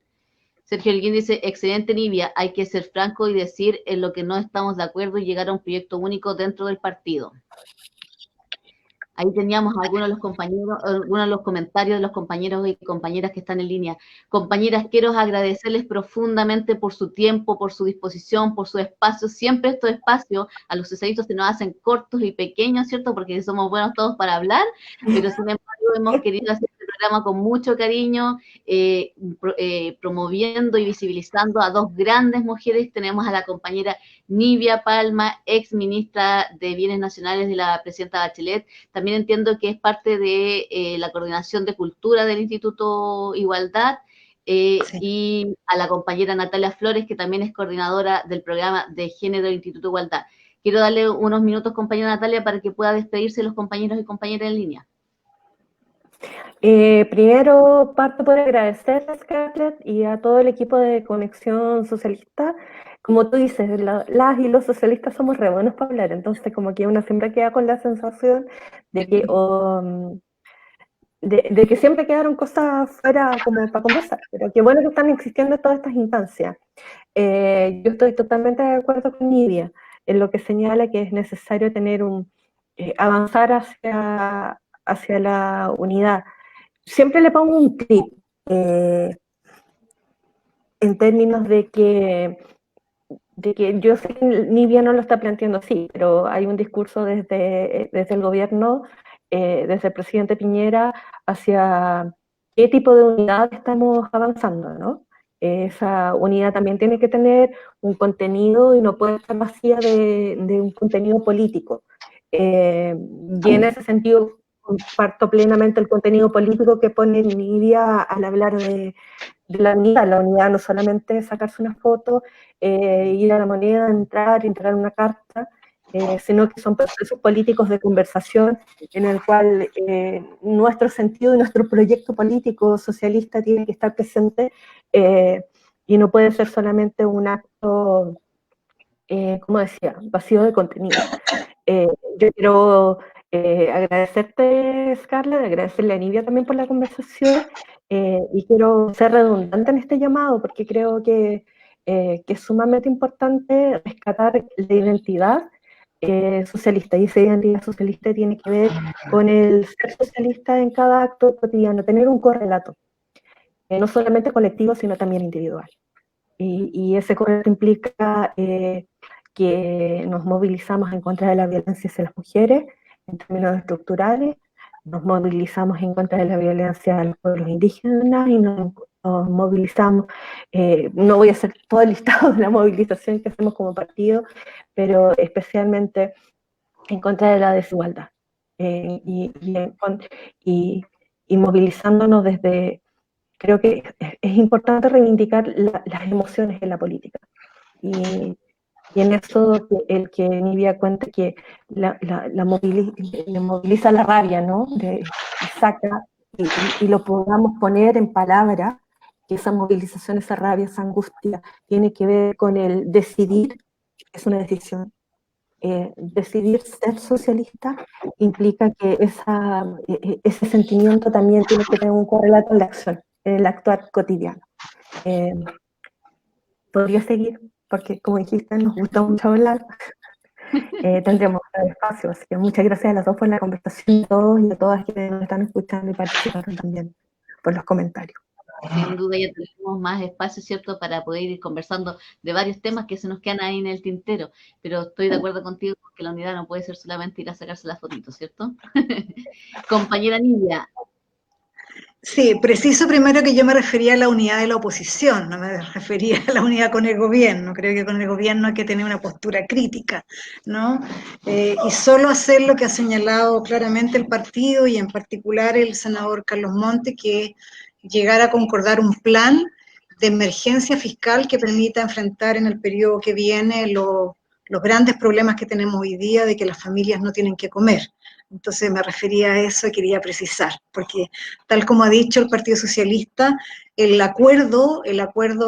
Sergio Elguín dice, excelente Nibia, hay que ser franco y decir en lo que no estamos de acuerdo y llegar a un proyecto único dentro del partido. Ahí teníamos algunos de los compañeros, algunos de los comentarios de los compañeros y compañeras que están en línea. Compañeras, quiero agradecerles profundamente por su tiempo, por su disposición, por su espacio. Siempre estos espacios a los socialistas se nos hacen cortos y pequeños, ¿cierto? Porque somos buenos todos para hablar, pero sin embargo hemos querido hacer este programa con mucho cariño, promoviendo y visibilizando a dos grandes mujeres. Tenemos a la compañera Nibia Palma, ex ministra de Bienes Nacionales de la presidenta Bachelet. También entiendo que es parte de la coordinación de cultura del Instituto Igualdad, sí. Y a la compañera Natalia Flores, que también es coordinadora del programa de género del Instituto Igualdad. Quiero darle unos minutos, compañera Natalia, para que pueda despedirse de los compañeros y compañeras en línea. Primero parto por agradecer a Scarlett y a todo el equipo de Conexión Socialista. Como tú dices, las y los socialistas somos re buenos para hablar, entonces como que uno siempre queda con la sensación de que, de que siempre quedaron cosas fuera como para conversar, pero qué bueno que están existiendo todas estas instancias. Yo estoy totalmente de acuerdo con Nidia en lo que señala que es necesario tener avanzar hacia la unidad. Siempre le pongo un tip en términos de que yo sé que Nibia no lo está planteando así, pero hay un discurso desde el gobierno, desde el presidente Piñera, hacia qué tipo de unidad estamos avanzando, ¿no? Esa unidad también tiene que tener un contenido y no puede estar vacía de un contenido político. Y en ese sentido comparto plenamente el contenido político que pone Nibia al hablar de la unidad. La unidad no solamente es sacarse una foto, ir a la moneda, entrar, entregar una carta, sino que son procesos políticos de conversación en el cual nuestro sentido y nuestro proyecto político socialista tiene que estar presente y no puede ser solamente un acto, como decía, vacío de contenido. Yo quiero agradecerte, Scarlett, agradecerle a Nibia también por la conversación y quiero ser redundante en este llamado porque creo que es sumamente importante rescatar la identidad socialista, y esa identidad socialista tiene que ver con el ser socialista en cada acto cotidiano, tener un correlato, no solamente colectivo, sino también individual. Y ese correlato implica que nos movilizamos en contra de la violencia hacia las mujeres, en términos estructurales, nos movilizamos en contra de la violencia a los pueblos indígenas y nos movilizamos, no voy a hacer todo el listado de la movilización que hacemos como partido, pero especialmente en contra de la desigualdad y movilizándonos desde, creo que es importante reivindicar las emociones en la política. Y en eso el que Nibia cuenta que le moviliza la rabia, ¿no? Saca y lo podamos poner en palabras, que esa movilización, esa rabia, esa angustia, tiene que ver con el decidir es una decisión. Decidir ser socialista implica que ese sentimiento también tiene que tener un correlato en la acción, en el actuar cotidiano. Podría seguir, porque como dijiste, nos gusta mucho hablar. Tendremos espacio, así que muchas gracias a las dos por la conversación, a todos y a todas quienes nos están escuchando y participaron también por los comentarios. Sin duda ya tenemos más espacio, ¿cierto?, para poder ir conversando de varios temas que se nos quedan ahí en el tintero, pero estoy de acuerdo contigo que la unidad no puede ser solamente ir a sacarse la fotito, ¿cierto? Compañera Nidia. Sí, preciso primero que yo me refería a la unidad de la oposición, no me refería a la unidad con el gobierno. Creo que con el gobierno hay que tener una postura crítica, ¿no? Y solo hacer lo que ha señalado claramente el partido y en particular el senador Carlos Monte, que llegar a concordar un plan de emergencia fiscal que permita enfrentar en el periodo que viene los grandes problemas que tenemos hoy día de que las familias no tienen que comer. Entonces me refería a eso y quería precisar, porque tal como ha dicho el Partido Socialista, el acuerdo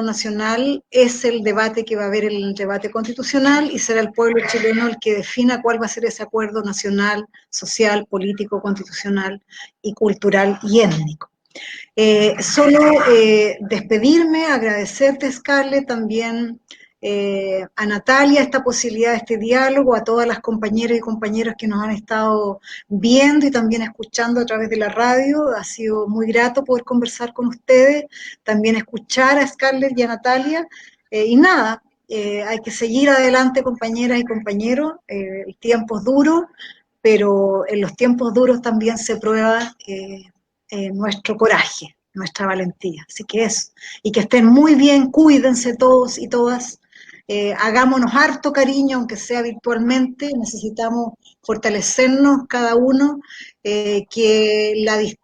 nacional es el debate que va a haber, el debate constitucional, y será el pueblo chileno el que defina cuál va a ser ese acuerdo nacional, social, político, constitucional y cultural y étnico. Solo despedirme, agradecerte, Scarlett, también a Natalia esta posibilidad de este diálogo, a todas las compañeras y compañeros que nos han estado viendo y también escuchando a través de la radio. Ha sido muy grato poder conversar con ustedes, también escuchar a Scarlett y a Natalia. Y nada, hay que seguir adelante, compañeras y compañeros. El tiempo es duro, pero en los tiempos duros también se prueba nuestro coraje, nuestra valentía. Así que eso. Y que estén muy bien, cuídense todos y todas. Hagámonos harto cariño, aunque sea virtualmente. Necesitamos fortalecernos cada uno, que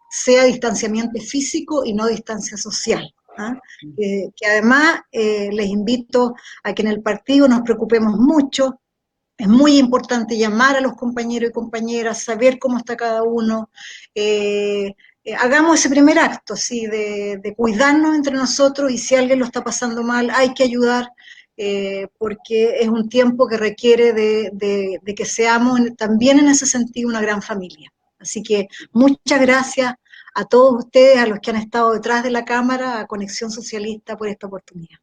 sea distanciamiento físico y no distancia social. ¿Ah? Que además les invito a que en el partido nos preocupemos mucho. Es muy importante llamar a los compañeros y compañeras, saber cómo está cada uno. Hagamos ese primer acto, ¿sí? de cuidarnos entre nosotros, y si alguien lo está pasando mal, hay que ayudar, porque es un tiempo que requiere de que seamos también en ese sentido una gran familia. Así que muchas gracias a todos ustedes, a los que han estado detrás de la cámara, a Conexión Socialista, por esta oportunidad.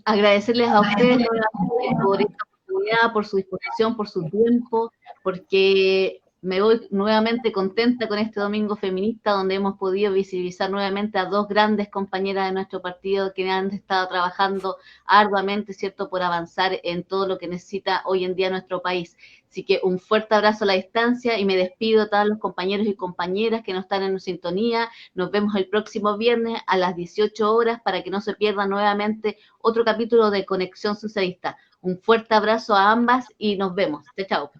Agradecerles a ustedes nuevamente por esta oportunidad, por su disposición, por su tiempo, porque me voy nuevamente contenta con este domingo feminista, donde hemos podido visibilizar nuevamente a dos grandes compañeras de nuestro partido que han estado trabajando arduamente, ¿cierto?, por avanzar en todo lo que necesita hoy en día nuestro país. Así que un fuerte abrazo a la distancia y me despido a todos los compañeros y compañeras que no están en sintonía. Nos vemos el próximo viernes a las 18 horas para que no se pierda nuevamente otro capítulo de Conexión Socialista. Un fuerte abrazo a ambas y nos vemos. Chao.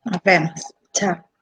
Nos vemos. Chao.